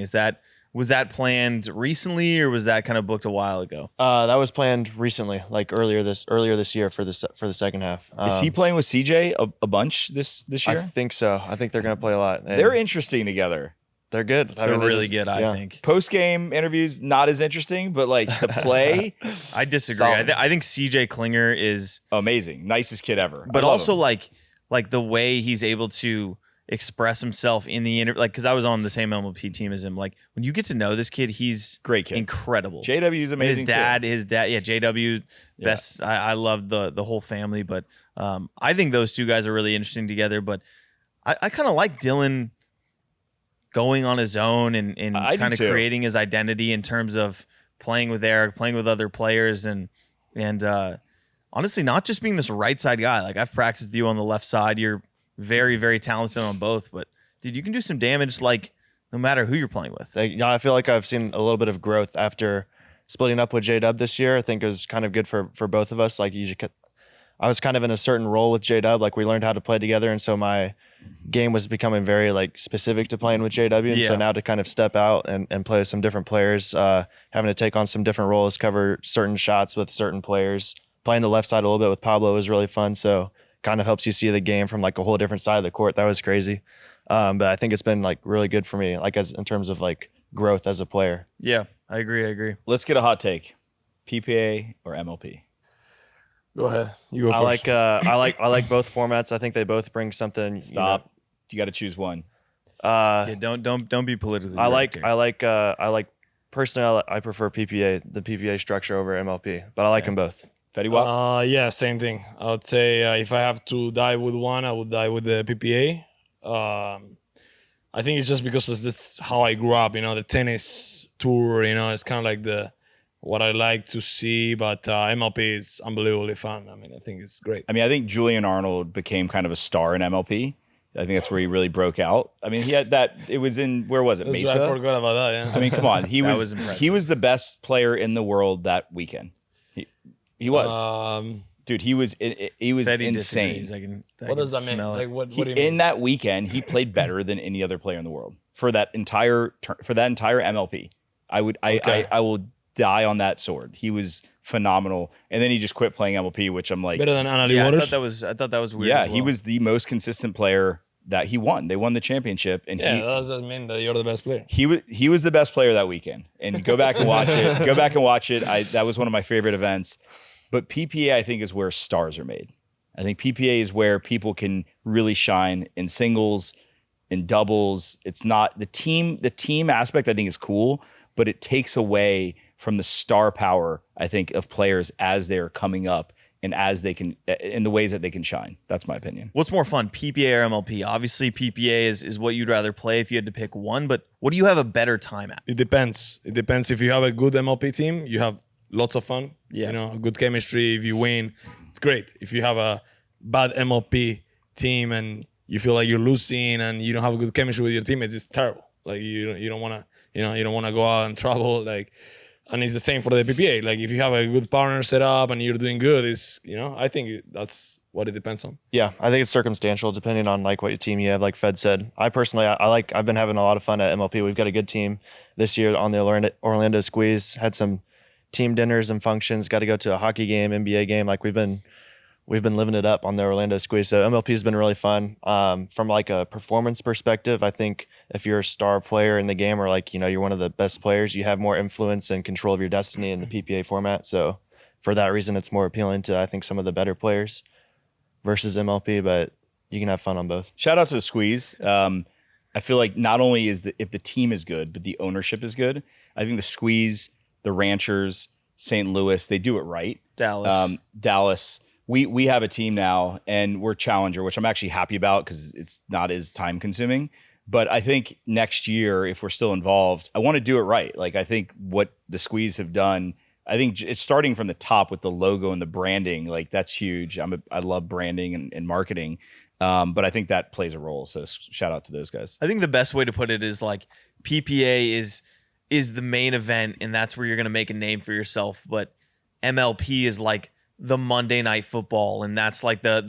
[SPEAKER 2] Was that planned recently, or was that kind of booked a while ago?
[SPEAKER 4] That was planned recently, like earlier this year for the second half.
[SPEAKER 1] Is he playing with CJ a bunch this
[SPEAKER 4] I
[SPEAKER 1] year?
[SPEAKER 4] think so. I think they're gonna play a lot. And
[SPEAKER 1] They're interesting together.
[SPEAKER 4] they're good.
[SPEAKER 2] They're really good, I think.
[SPEAKER 1] Post game interviews not as interesting, but like the play,
[SPEAKER 2] I disagree.
[SPEAKER 1] Solid.
[SPEAKER 2] I think CJ Klinger is,
[SPEAKER 1] amazing, nicest kid ever.
[SPEAKER 2] but
[SPEAKER 1] I love
[SPEAKER 2] also
[SPEAKER 1] him.
[SPEAKER 2] like the way he's able to express himself in the interview. Like, because I was on the same MLP team as him. Like, when you get to know this kid, he's
[SPEAKER 1] Great kid.
[SPEAKER 2] incredible.
[SPEAKER 1] JW is amazing.
[SPEAKER 2] His dad, yeah, JW, best. I love the whole family, but I think those two guys are really interesting together. But I kind of like Dylan going on his own and kind of creating his identity in terms of playing with Eric, playing with other players, and honestly, not just being this right side guy. Like, I've practiced with you on the left side. You're very, very talented on both, but dude, you can do some damage like no matter who you're playing with.
[SPEAKER 4] I feel like I've seen a little bit of growth after splitting up with JDub this year. I think it was kind of good for both of us. Like, I was kind of in a certain role with JDub. Like, we learned how to play together, and so my game was becoming very like specific to playing with JW. And so now to kind of step out and play with some different players, having to take on some different roles, cover certain shots with certain players. Playing the left side a little bit with Pablo was really fun. So kind of helps you see the game from like a whole different side of the court. That was crazy. But I think it's been like really good for me, like in terms of like growth as a player.
[SPEAKER 2] Yeah, I agree.
[SPEAKER 1] Let's get a hot take. PPA or MLP?
[SPEAKER 3] Go ahead. You go first.
[SPEAKER 4] I like both formats. I think they both bring something.
[SPEAKER 1] Stop. You got to choose one.
[SPEAKER 2] Yeah, don't be politically.
[SPEAKER 4] Personally, I prefer the PPA structure over MLP, but I like them both.
[SPEAKER 1] Federico?
[SPEAKER 3] Yeah, same thing. I would say if I have to die with one, I would die with the PPA. I think it's just because this is how I grew up. The tennis tour. It's kind of like what I like to see. But MLP is unbelievably fun. I mean, I think it's great.
[SPEAKER 1] I think Julian Arnold became kind of a star in MLP. I think that's where he really broke out. I mean, he had that. It was in, where was it? Mesa.
[SPEAKER 3] I forgot about that. Yeah.
[SPEAKER 1] I mean, come on. He was
[SPEAKER 2] impressive.
[SPEAKER 1] was the best player in the world that weekend. He was. Dude, he was insane.
[SPEAKER 3] What does that mean? Like, what do you mean?
[SPEAKER 1] In that weekend, he played better than any other player in the world for that entire MLP. I will die on that sword. He was phenomenal, and then he just quit playing MLP, which I'm like,
[SPEAKER 3] better than Anna Leigh.
[SPEAKER 2] I thought that was weird.
[SPEAKER 1] Yeah,
[SPEAKER 2] as well.
[SPEAKER 1] he was the most consistent player that he won. They won the championship, and
[SPEAKER 3] that doesn't mean that you're the best player.
[SPEAKER 1] He was the best player that weekend. And go back and watch it. That was one of my favorite events. But PPA, I think, is where stars are made. I think PPA is where people can really shine in singles, in doubles. It's not the team aspect, I think, is cool, but it takes away from the star power, I think, of players as they're coming up and as they can, in the ways that they can shine. That's my opinion.
[SPEAKER 2] What's more fun, PPA or MLP? Obviously, PPA is what you'd rather play if you had to pick one, but what do you have a better time at?
[SPEAKER 3] It depends. If you have a good MLP team, you have lots of fun.
[SPEAKER 2] Yeah.
[SPEAKER 3] Good chemistry. If you win, it's great. If you have a bad MLP team and you feel like you're losing and you don't have a good chemistry with your teammates, it's terrible. Like, you don't want to go out and travel. Like, and it's the same for the PPA. Like, if you have a good partner set up and you're doing good, I think that's what it depends on.
[SPEAKER 4] Yeah, I think it's circumstantial depending on like what your team you have. Like Fed said, I've been having a lot of fun at MLP. We've got a good team this year on the Orlando Squeeze. Had some team dinners and functions. Got to go to a hockey game, NBA game. Like, we've been living it up on the Orlando Squeeze. So MLP has been really fun. From like a performance perspective, I think if you're a star player in the game or like, you're one of the best players, you have more influence and control of your destiny in the PPA format. So for that reason, it's more appealing to, I think, some of the better players versus MLP, but you can have fun on both.
[SPEAKER 1] Shout out to the Squeeze. I feel like not only if the team is good, but the ownership is good. I think the Squeeze, the Ranchers, St. Louis, they do it right. Dallas. We have a team now, and we're Challenger, which I'm actually happy about because it's not as time consuming. But I think next year, if we're still involved, I want to do it right. Like, I think what the Squeeze have done, I think it's starting from the top with the logo and the branding. Like, that's huge. I love branding and marketing. But I think that plays a role. So shout out to those guys.
[SPEAKER 2] I think the best way to put it is like PPA is the main event, and that's where you're going to make a name for yourself. But MLP is like the Monday Night Football, and that's like I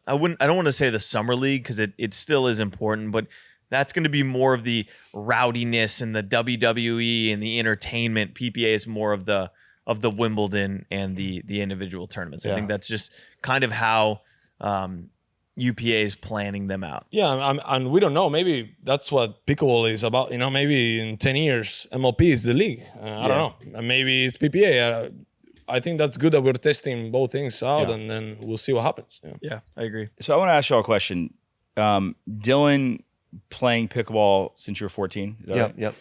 [SPEAKER 2] don't want to say the summer league because it still is important, but that's going to be more of the rowdiness and the WWE and the entertainment. PPA is more of the Wimbledon and the individual tournaments. I think that's just kind of how UPA is planning them out.
[SPEAKER 3] Yeah, and we don't know. Maybe that's what pickleball is about. Maybe in 10 years, MLP is the league. I don't know. And maybe it's PPA. I think that's good that we're testing both things out, and then we'll see what happens.
[SPEAKER 2] Yeah, I agree.
[SPEAKER 1] So I want to ask y'all a question. Dylan playing pickleball since you were 14. Is that right?
[SPEAKER 4] Yep.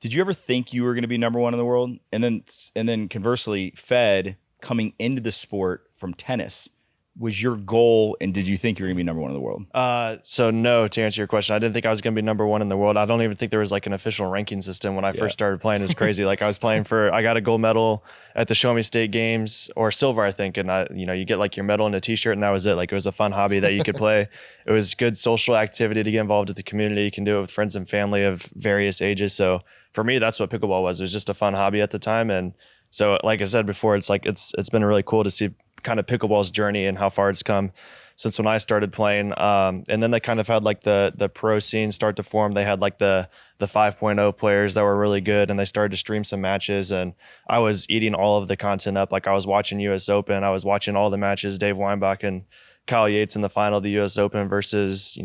[SPEAKER 1] Did you ever think you were going to be number one in the world? And then conversely, Fed coming into the sport from tennis, was your goal, and did you think you were going to be number one in the world?
[SPEAKER 4] So no, to answer your question, I didn't think I was going to be number one in the world. I don't even think there was like an official ranking system when I first started playing. It's crazy. Like I was playing I got a gold medal at the Show Me State Games, or silver, I think. And you get like your medal and a t-shirt, and that was it. Like it was a fun hobby that you could play. It was good social activity to get involved with the community. You can do it with friends and family of various ages. So for me, that's what pickleball was. It was just a fun hobby at the time. And so, like I said before, it's been really cool to see kind of pickleball's journey and how far it's come since when I started playing. And then they kind of had like the pro scene start to form. They had like the 5.0 players that were really good, and they started to stream some matches, and I was eating all of the content up. Like I was watching US Open. I was watching all the matches, Dave Weinbach and Kyle Yates in the final of the US Open versus,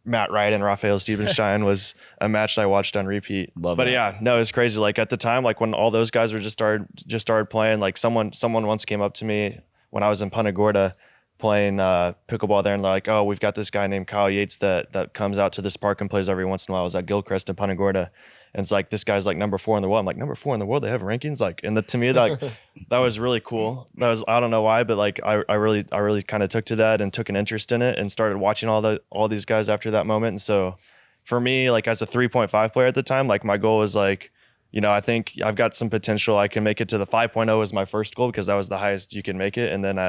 [SPEAKER 4] Matt Wright and Rafael Siebenstein was a match that I watched on repeat.
[SPEAKER 1] Love that.
[SPEAKER 4] Yeah, no, it's crazy. Like at the time, like when all those guys were just started playing, like someone once came up to me when I was in Punta Gorda playing pickleball there, and they're like, oh, we've got this guy named Kyle Yates that comes out to this park and plays every once in a while. I was at Gilchrist in Punta Gorda, and it's like, this guy's like number 4 in the world. I'm like, number 4 in the world? They have rankings? Like, and to me, like, that was really cool. That was, I don't know why, but like, I really kind of took to that and took an interest in it and started watching all these guys after that moment. And so for me, like as a 3.5 player at the time, like my goal was like, I think I've got some potential. I can make it to the 5.0 was my first goal, because that was the highest you can make it. And then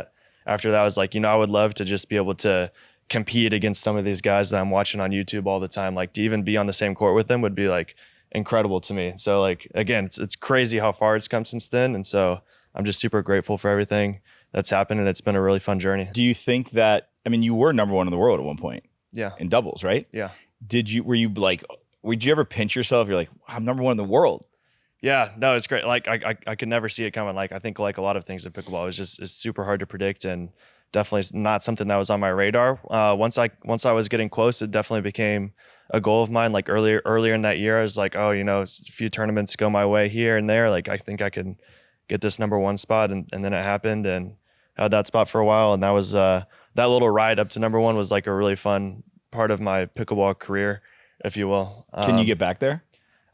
[SPEAKER 4] after that, I was like, I would love to just be able to compete against some of these guys that I'm watching on YouTube all the time. Like to even be on the same court with them would be like incredible to me. So like, again, it's crazy how far it's come since then. And so I'm just super grateful for everything that's happened, and it's been a really fun journey.
[SPEAKER 1] Do you think that, you were number one in the world at one point?
[SPEAKER 4] Yeah.
[SPEAKER 1] In doubles, right?
[SPEAKER 4] Yeah.
[SPEAKER 1] Would you ever pinch yourself? You're like, I'm number one in the world.
[SPEAKER 4] Yeah, no, it's great. Like I could never see it coming. Like I think like a lot of things in pickleball it's super hard to predict, and definitely not something that was on my radar. Once I was getting close, it definitely became a goal of mine. Like earlier in that year, I was like, a few tournaments go my way here and there. Like I think I can get this number 1 spot, and then it happened, and had that spot for a while. And that was that little ride up to number 1 was like a really fun part of my pickleball career, if you will.
[SPEAKER 1] Can you get back there?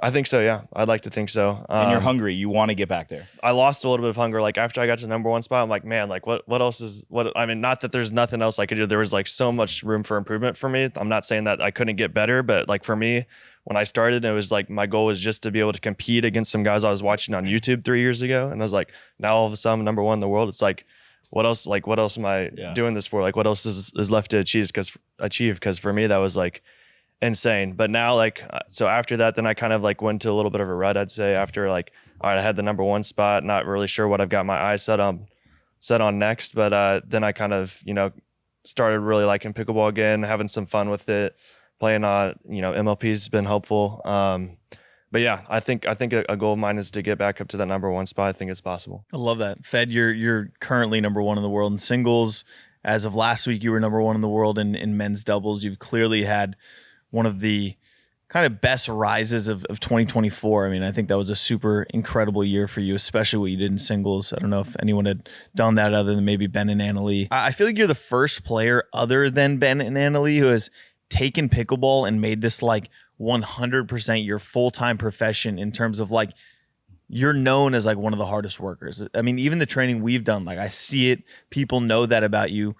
[SPEAKER 4] I think so, yeah. I'd like to think so.
[SPEAKER 1] And you're hungry. You want to get back there.
[SPEAKER 4] I lost a little bit of hunger. Like after I got to number 1 spot, I'm like, man, like what else is what? I mean, not that there's nothing else I could do. There was like so much room for improvement for me. I'm not saying that I couldn't get better, but like for me, when I started, it was like my goal was just to be able to compete against some guys I was watching on YouTube 3 years ago. And I was like, now all of a sudden I'm number 1 in the world. It's like, what else am I doing this for? Like what else is left to achieve? Because for me, that was like insane. But now, like, so after that, then I kind of like went to a little bit of a rut, I'd say, after like, all right, I had the number 1 spot, not really sure what I've got my eyes set on next. But then I kind of, started really liking pickleball again, having some fun with it, playing on, MLP's been helpful. But yeah, I think a goal of mine is to get back up to that number 1 spot. I think it's possible.
[SPEAKER 2] I love that. Fed, you're currently number 1 in the world in singles. As of last week, you were number 1 in the world in men's doubles. You've clearly had one of the kind of best rises of 2024. I mean, I think that was a super incredible year for you, especially what you did in singles. I don't know if anyone had done that other than maybe Ben and Anna Leigh. I feel like you're the first player other than Ben and Anna Leigh who has taken pickleball and made this like 100% your full-time profession, in terms of like, you're known as like one of the hardest workers. I mean, even the training we've done, like I see it, people know that about you.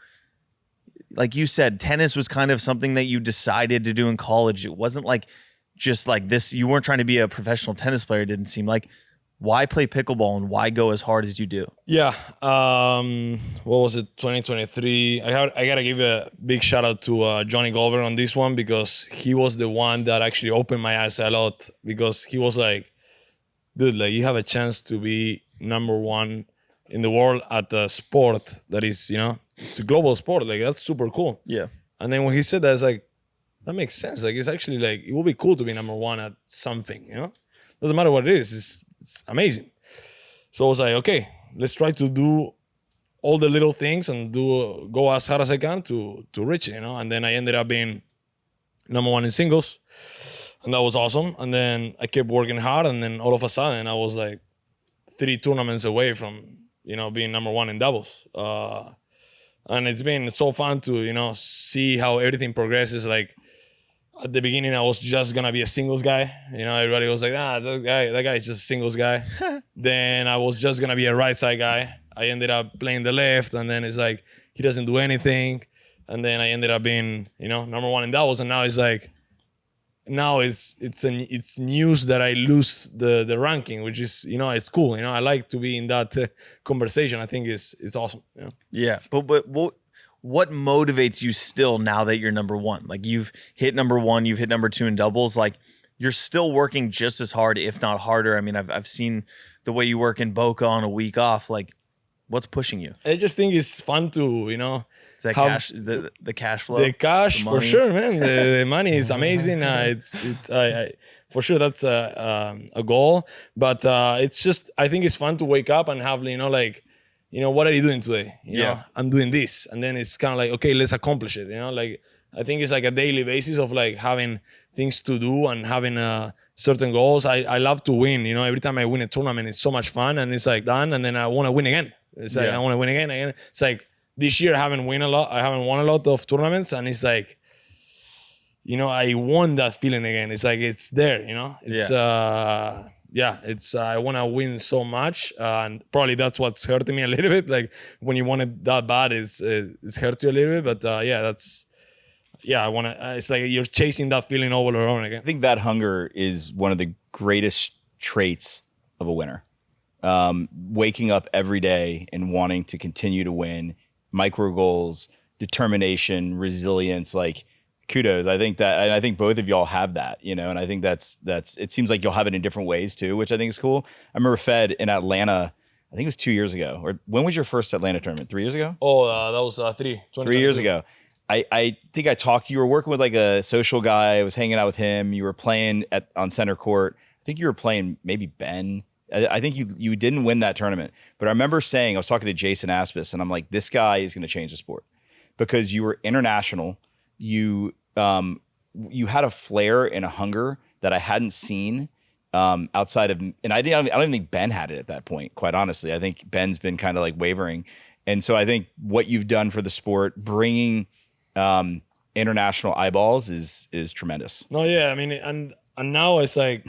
[SPEAKER 2] Like you said, tennis was kind of something that you decided to do in college. It wasn't like just like this. You weren't trying to be a professional tennis player. It didn't seem like. Why play pickleball and why go as hard as you do?
[SPEAKER 3] Yeah. What was it? 2023. I gotta give a big shout out to Johnny Glover on this one, because he was the one that actually opened my eyes a lot, because he was like, dude, like you have a chance to be number 1 in the world at a sport that is, it's a global sport. Like that's super cool.
[SPEAKER 2] Yeah.
[SPEAKER 3] And then when he said that, it's like, that makes sense. Like it's actually like, it will be cool to be number 1 at something, Doesn't matter what it is. It's amazing. So I was like, okay, let's try to do all the little things and go as hard as I can to reach it, And then I ended up being number 1 in singles, and that was awesome. And then I kept working hard, and then all of a sudden I was like 3 tournaments away from, being number 1 in doubles. And it's been so fun to, see how everything progresses. Like at the beginning, I was just gonna be a singles guy. You know, everybody was like, that guy is just a singles guy. Then I was just gonna be a right side guy. I ended up playing the left, and then it's like he doesn't do anything. And then I ended up being, you know, number one in doubles, and now it's like, now it's news that I lose the ranking, which is, you know, it's cool. You know, I like to be in that conversation. I think it's awesome. You know?
[SPEAKER 2] Yeah, but what motivates you still now that you're number one? Like you've hit number one, you've hit number two in doubles. Like you're still working just as hard, if not harder. I mean, I've seen the way you work in Boca on a week off. Like, what's pushing you?
[SPEAKER 3] I just think it's fun to, you know.
[SPEAKER 2] Is that cash? Is the cash flow?
[SPEAKER 3] The cash, for sure, man. The money is amazing. I for sure that's a goal. But it's just, I think it's fun to wake up and have, you know, like, you know, what are you doing today? You know, I'm doing this. And then it's kind of like, okay, let's accomplish it. You know, like, I think it's like a daily basis of like having things to do and having certain goals. I love to win. You know, every time I win a tournament, it's so much fun, and it's like done. And then I want to win again. It's like, I want to win again. It's like, this year I haven't won a lot of tournaments, and it's like, you know, I want that feeling again. It's like, it's there, you know. It's I want to win so much, and probably that's what's hurting me a little bit. Like when you want it that bad, it's hurt you a little bit. But I want to. It's like you're chasing that feeling over and over again.
[SPEAKER 1] I think that hunger is one of the greatest traits of a winner. Waking up every day and wanting to continue to win, micro goals, determination, resilience, like kudos. I think that, and I think both of y'all have that, you know, and I think that's, it seems like you'll have it in different ways too, which I think is cool. I remember Fed in Atlanta, I think it was 2 years ago, or when was your first Atlanta tournament? 3 years ago?
[SPEAKER 3] Oh, that was 3
[SPEAKER 1] years ago. I think I talked to you. You were working with like a social guy. I was hanging out with him. You were playing on center court. I think you were playing maybe Ben. I think you didn't win that tournament. But I remember saying, I was talking to Jason Aspis, and I'm like, this guy is going to change the sport. Because you were international. You had a flair and a hunger that I hadn't seen outside of, and I don't even think Ben had it at that point, quite honestly. I think Ben's been kind of like wavering. And so I think what you've done for the sport, bringing international eyeballs is tremendous.
[SPEAKER 3] No, yeah, I mean, and now it's like,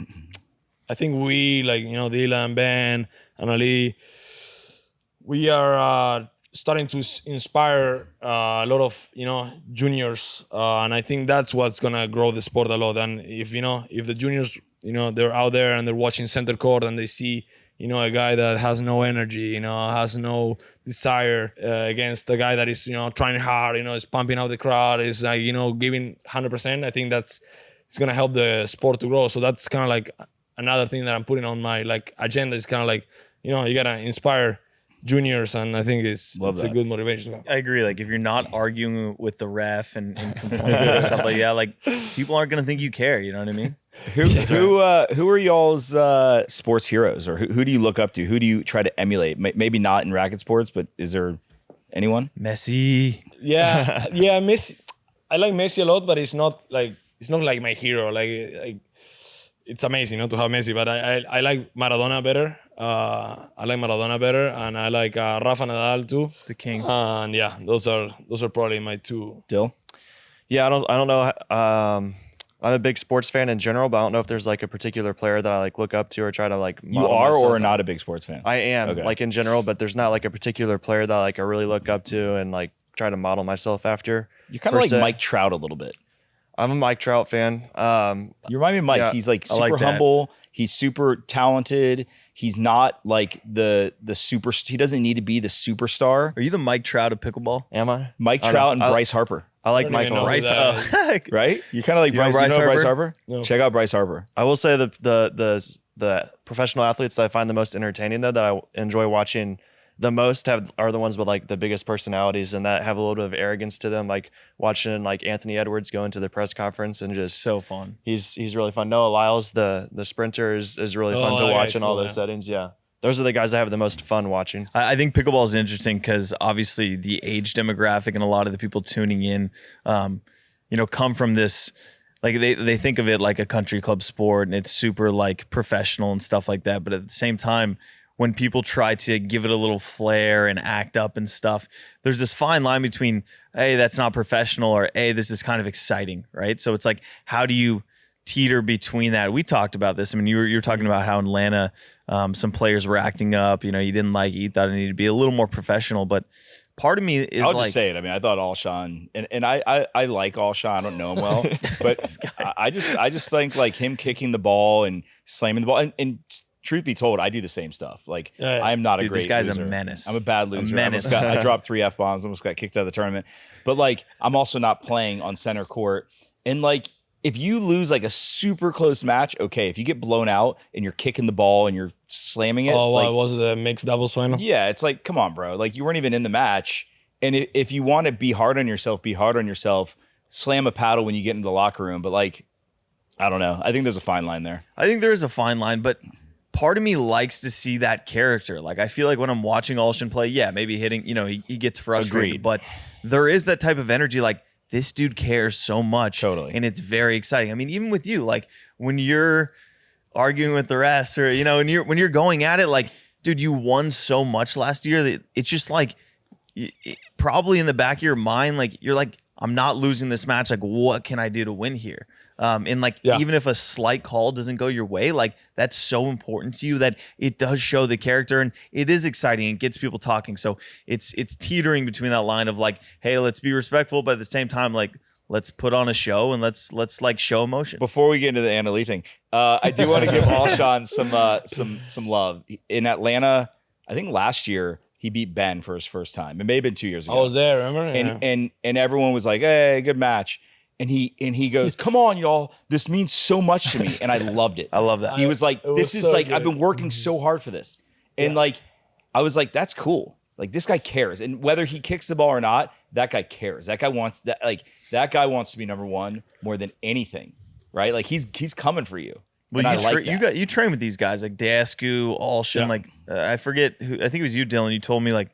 [SPEAKER 3] I think we, like, you know, Dylan, Ben, Anna Leigh, we are starting to inspire a lot of, you know, juniors, and I think that's what's gonna grow the sport a lot. And if the juniors, you know, they're out there and they're watching center court and they see, you know, a guy that has no energy, you know, has no desire against a guy that is, you know, trying hard, you know, is pumping out the crowd, is like, you know, giving 100%. I think it's gonna help the sport to grow. So that's kind of like another thing that I'm putting on my like agenda, is kind of like, you know, you gotta inspire juniors, and I think it's a good motivation.
[SPEAKER 2] I agree. Like if you're not arguing with the ref and complaining and stuff like that, like people aren't gonna think you care. You know what I mean?
[SPEAKER 1] Who are y'all's sports heroes, or who do you look up to? Who do you try to emulate? Maybe not in racket sports, but is there anyone?
[SPEAKER 2] Messi.
[SPEAKER 3] Yeah, Messi. I like Messi a lot, but it's not like my hero. Like it's amazing, to have Messi, but I like Maradona better. And I like Rafa Nadal too,
[SPEAKER 2] the king.
[SPEAKER 3] And yeah, those are probably my two.
[SPEAKER 1] Dill?
[SPEAKER 4] Yeah, I don't know. I'm a big sports fan in general, but I don't know if there's like a particular player that I like look up to or try to like.
[SPEAKER 1] You are or not a big sports fan?
[SPEAKER 4] I am,
[SPEAKER 1] okay.
[SPEAKER 4] Like in general, but there's not like a particular player that like I really look up to and like try to model myself after.
[SPEAKER 1] You're kind of like Mike Trout a little bit.
[SPEAKER 4] I'm a Mike Trout fan.
[SPEAKER 1] You remind me of Mike. Yeah, he's like super humble. He's super talented. He's not like the super. He doesn't need to be the superstar.
[SPEAKER 2] Are you the Mike Trout of pickleball?
[SPEAKER 4] Am I?
[SPEAKER 1] Mike Trout and Bryce Harper.
[SPEAKER 4] I like Michael.
[SPEAKER 2] Bryce,
[SPEAKER 1] right? You're kind of like Bryce.
[SPEAKER 2] Bryce
[SPEAKER 1] Harper?
[SPEAKER 2] Bryce Harper?
[SPEAKER 1] No. Check out Bryce Harper.
[SPEAKER 4] I will say the professional athletes that I find the most entertaining, though, that I enjoy watching the most are the ones with like the biggest personalities and that have a little bit of arrogance to them. Like watching like Anthony Edwards go into the press conference and just
[SPEAKER 2] so fun.
[SPEAKER 4] He's really fun. Noah Lyles, the sprinter, is really fun to watch in all those settings. Yeah. Those are the guys I have the most fun watching.
[SPEAKER 2] I think pickleball is interesting because obviously the age demographic and a lot of the people tuning in, come from this, like they think of it like a country club sport and it's super like professional and stuff like that. But at the same time, when people try to give it a little flair and act up and stuff, there's this fine line between, hey, that's not professional, or hey, this is kind of exciting, right? So it's like, how do you teeter between that? We talked about this. I mean, you were talking about how in Atlanta, some players were acting up. You know, you didn't like it. You thought it needed to be a little more professional. But part of me is
[SPEAKER 1] I'll
[SPEAKER 2] like,
[SPEAKER 1] just say it. I mean, I thought Alshon, and I like Alshon. I don't know him well, but I just think like him kicking the ball and slamming the ball, and truth be told, I do the same stuff. Like, I am not a great
[SPEAKER 2] this guy's
[SPEAKER 1] loser.
[SPEAKER 2] a menace.
[SPEAKER 1] I'm a bad loser.
[SPEAKER 2] menace.
[SPEAKER 1] I dropped 3 F-bombs, almost got kicked out of the tournament. But like, I'm also not playing on center court. And like, if you lose like a super close match, okay. If you get blown out and you're kicking the ball and you're slamming it.
[SPEAKER 3] Oh,
[SPEAKER 1] like,
[SPEAKER 3] was it the mixed doubles final?
[SPEAKER 1] yeah, it's like, come on, bro. Like, you weren't even in the match. And if you want to be hard on yourself, be hard on yourself. Slam a paddle when you get into the locker room. But like, I don't know. I think there's a fine line there.
[SPEAKER 2] I think there is a fine line, but part of me likes to see that character. Like, I feel like when I'm watching Alshon play, yeah, maybe hitting, you know, he gets frustrated,
[SPEAKER 1] Agreed.
[SPEAKER 2] but there is that type of energy. Like, this dude cares so much.
[SPEAKER 1] Totally.
[SPEAKER 2] And it's very exciting. I mean, even with you, like when you're arguing with the rest, or, you know, when you're going at it, like, dude, you won so much last year that it's just like, probably in the back of your mind, like, you're like, I'm not losing this match. Like, what can I do to win here? And like, even if a slight call doesn't go your way, like, that's so important to you that it does show the character, and it is exciting and gets people talking. So it's teetering between that line of like, hey, let's be respectful, but at the same time, like, let's put on a show and let's like show emotion.
[SPEAKER 1] Before we get into the Anna Leigh thing, I do want to give Alshon some love. In Atlanta, I think last year, he beat Ben for his first time. It may have been 2 years ago.
[SPEAKER 3] I was there, remember?
[SPEAKER 1] And everyone was like, hey, good match. And he goes, come on, y'all. This means so much to me. And I loved it.
[SPEAKER 2] I love that.
[SPEAKER 1] He was like, this is
[SPEAKER 3] so
[SPEAKER 1] like,
[SPEAKER 3] good.
[SPEAKER 1] I've been working so hard for this. And like, I was like, that's cool. Like, this guy cares. And whether he kicks the ball or not, that guy cares. That guy wants that. Like, that guy wants to be number one more than anything, right? Like, he's coming for you.
[SPEAKER 2] Well,
[SPEAKER 1] and
[SPEAKER 2] you train with these guys like Dasku, Alshon, like I forget who. I think it was you, Dylan. You told me like,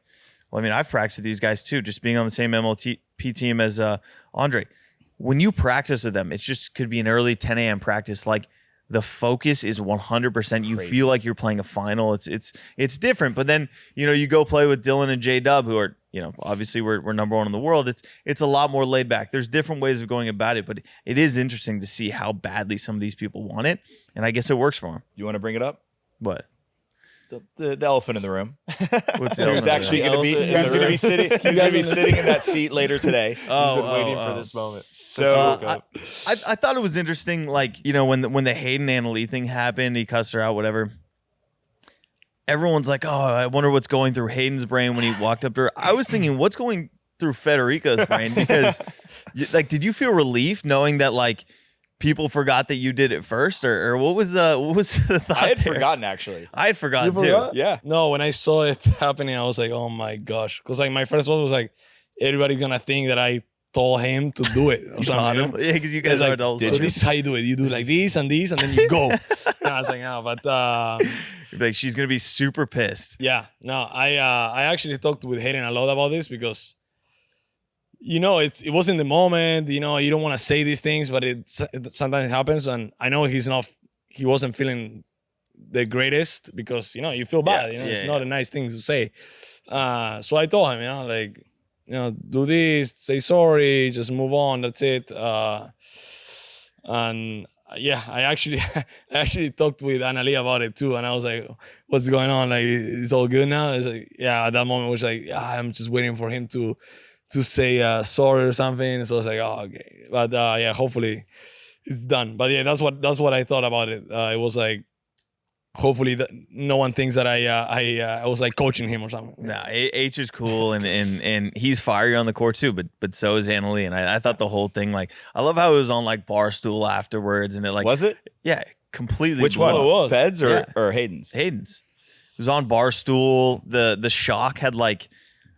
[SPEAKER 2] well, I mean, I've practiced with these guys too, just being on the same MLP team as Andre. When you practice with them, it just could be an early 10 a.m. practice. Like, the focus is 100%. You feel like you're playing a final. It's different. But then, you know, you go play with Dylan and JDub, who are, you know, obviously we're number one in the world. It's a lot more laid back. There's different ways of going about it, but it is interesting to see how badly some of these people want it. And I guess it works for them.
[SPEAKER 1] You want to bring it up?
[SPEAKER 2] What?
[SPEAKER 1] The elephant in the room.
[SPEAKER 2] What's the
[SPEAKER 1] Who's actually going to be? Who's going to be sitting? Who's going to be sitting in that seat later today?
[SPEAKER 4] Waiting for this moment.
[SPEAKER 1] So
[SPEAKER 2] I thought it was interesting, like, you know, when the Hayden Anna Leigh thing happened, he cussed her out, whatever. Everyone's like, oh, I wonder what's going through Hayden's brain when he walked up to her. I was thinking, what's going through Federico's brain? Because, like, did you feel relief knowing that, like, people forgot that you did it first, or what was the thought?
[SPEAKER 1] I had
[SPEAKER 2] there?
[SPEAKER 1] forgotten, actually.
[SPEAKER 2] I had forgotten
[SPEAKER 3] You
[SPEAKER 2] too.
[SPEAKER 3] forgot?
[SPEAKER 1] Yeah.
[SPEAKER 3] No, when I saw it happening, I was like, oh my gosh. Because like my first thought was like, everybody's going to think that I told him to do it. Or
[SPEAKER 2] Taught
[SPEAKER 3] something,
[SPEAKER 2] him?
[SPEAKER 3] you know?
[SPEAKER 2] Yeah, because you guys
[SPEAKER 3] It's
[SPEAKER 2] are
[SPEAKER 3] like,
[SPEAKER 2] adults.
[SPEAKER 3] so this is how you do it. You do like this, and then you go. And I was like, no, but
[SPEAKER 2] Like, she's gonna be super pissed.
[SPEAKER 3] yeah, no, I actually talked with Hayden a lot about this because, you know, it was in the moment. You know, you don't want to say these things, but it sometimes happens. And I know he wasn't feeling the greatest because, you know, you feel bad. It's not a nice thing to say. So I told him, you know, like, you know, do this, say sorry, just move on. That's it. And yeah, I actually talked with Anna Leigh about it too, and I was like, "What's going on? Like, it's all good now?" It's like, yeah. At that moment, it was like, yeah, I'm just waiting for him to say sorry or something. So I was like, oh, okay. But yeah, hopefully it's done. But yeah, that's what I thought about it. It was like, hopefully no one thinks that I was like coaching him or something.
[SPEAKER 2] Nah, H is cool and he's fiery on the court too, but so is Anna Leigh. And I thought the whole thing, like, I love how it was on like Barstool afterwards, and it like
[SPEAKER 1] Was it?
[SPEAKER 2] yeah, completely.
[SPEAKER 1] Which
[SPEAKER 2] blew
[SPEAKER 1] one?
[SPEAKER 2] up.
[SPEAKER 3] it was.
[SPEAKER 1] Feds or,
[SPEAKER 2] Yeah.
[SPEAKER 1] or Hayden's?
[SPEAKER 2] Hayden's. It was on Barstool. The Shock had like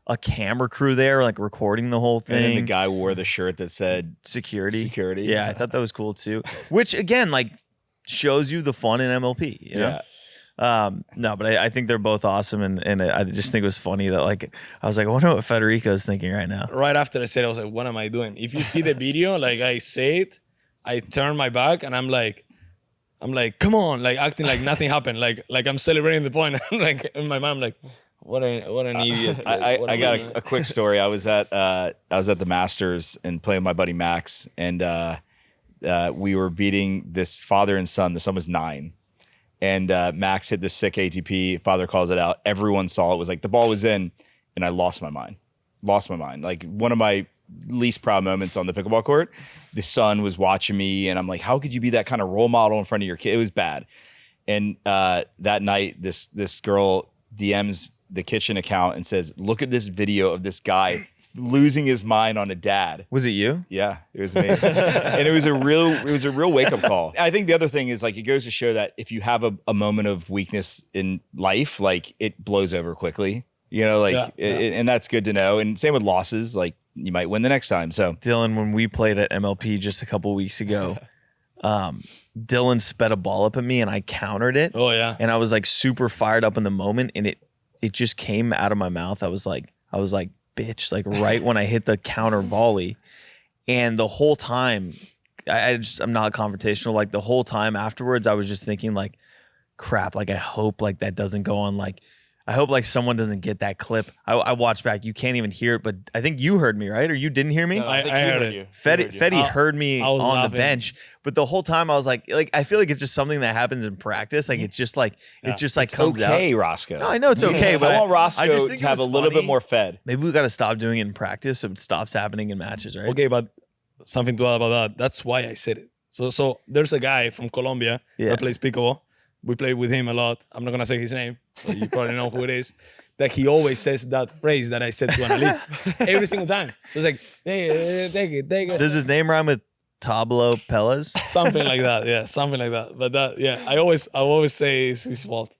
[SPEAKER 2] a camera crew there, like recording the whole thing.
[SPEAKER 1] And then the guy wore the shirt that said
[SPEAKER 2] security.
[SPEAKER 1] security.
[SPEAKER 2] Yeah, I thought that was cool too. Which again, like, shows you the fun in MLP. You know? No, but I think they're both awesome, and I just think it was funny that, like, I was like, I wonder what Federico's thinking right now.
[SPEAKER 3] Right after I said it, I was like, what am I doing? If you see the video, like I say it, I turn my back and I'm like, I'm like, come on, like acting like nothing happened, like I'm celebrating the point. I'm like, in my mind, I'm like, what an idiot.
[SPEAKER 1] I got a quick story. I was at the Masters and playing with my buddy Max, and we were beating this father and son. The son was 9. And Max hit this sick ATP. Father calls it out. Everyone saw it. Was like the ball was in, and I lost my mind. Like one of my least proud moments on the pickleball court. The son was watching me, and I'm like, how could you be that kind of role model in front of your kid? It was bad. And that night, this girl DMs the kitchen account and says, "Look at this video of this guy losing his mind on a dad."
[SPEAKER 2] Was it you?
[SPEAKER 1] Yeah, it was me. And it was a real wake up call. I think the other thing is like it goes to show that if you have a moment of weakness in life, like it blows over quickly. You know, like and that's good to know. And same with losses, like you might win the next time. So
[SPEAKER 2] Dylan, when we played at MLP just a couple weeks ago, Dylan sped a ball up at me and I countered it.
[SPEAKER 3] Oh yeah.
[SPEAKER 2] And I was like super fired up in the moment, and it just came out of my mouth. I was like, bitch, like right when I hit the counter volley. And the whole time, I'm not confrontational. Like the whole time afterwards, I was just thinking like, crap, like I hope like that doesn't go on. Like I hope like someone doesn't get that clip. I watched back. You can't even hear it, but I think you heard me, right? Or you didn't hear me?
[SPEAKER 4] No,
[SPEAKER 3] I heard it.
[SPEAKER 2] Fetty heard me on
[SPEAKER 3] laughing.
[SPEAKER 2] the bench, but the whole time I was like I feel like it's just something that happens in practice. Like it's just like comes out.
[SPEAKER 1] okay, Roscoe.
[SPEAKER 2] No, I know it's okay, but
[SPEAKER 1] I want Roscoe
[SPEAKER 2] I just think
[SPEAKER 1] to have
[SPEAKER 2] it
[SPEAKER 1] a
[SPEAKER 2] was
[SPEAKER 1] little bit
[SPEAKER 2] funny.
[SPEAKER 1] more fed.
[SPEAKER 2] Maybe we got to stop doing it in practice so it stops happening in matches, right?
[SPEAKER 3] Okay, but something to add about that. That's why I said it. So there's a guy from Colombia that plays pickleball. We play with him a lot. I'm not gonna say his name, but you probably know who it is. That he always says that phrase that I said to Anna Leigh every single time. So it's like, hey, take it.
[SPEAKER 2] Does his name rhyme with Tablo Pellas?
[SPEAKER 3] Something like that, yeah, something like that. But that, yeah, I always say it's his fault.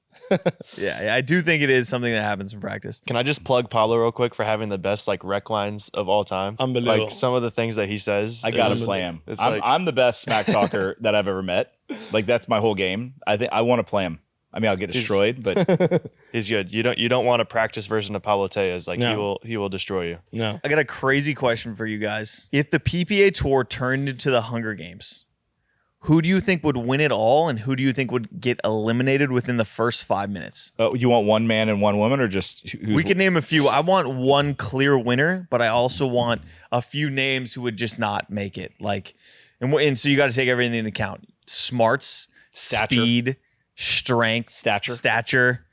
[SPEAKER 2] Yeah, I do think it is something that happens in practice.
[SPEAKER 4] Can I just plug Pablo real quick for having the best like rec lines of all time?
[SPEAKER 3] Unbelievable.
[SPEAKER 4] Like some of the things that he says.
[SPEAKER 1] I gotta play him.
[SPEAKER 4] It's
[SPEAKER 1] I'm the best smack talker that I've ever met. Like that's my whole game. I think I want to play him. I mean, I'll get destroyed, but
[SPEAKER 4] he's good. You don't want a practice version of Pablo Tejas. Like
[SPEAKER 3] No.
[SPEAKER 4] he will destroy you.
[SPEAKER 3] No.
[SPEAKER 2] I got a crazy question for you guys. If the PPA Tour turned into the Hunger Games, who do you think would win it all, and who do you think would get eliminated within the first 5 minutes?
[SPEAKER 1] you want one man and one woman, or just who's
[SPEAKER 2] We can name a few. I want one clear winner, but I also want a few names who would just not make it. Like, and so you got to take everything into account: smarts,
[SPEAKER 1] Stature.
[SPEAKER 2] speed, strength, stature.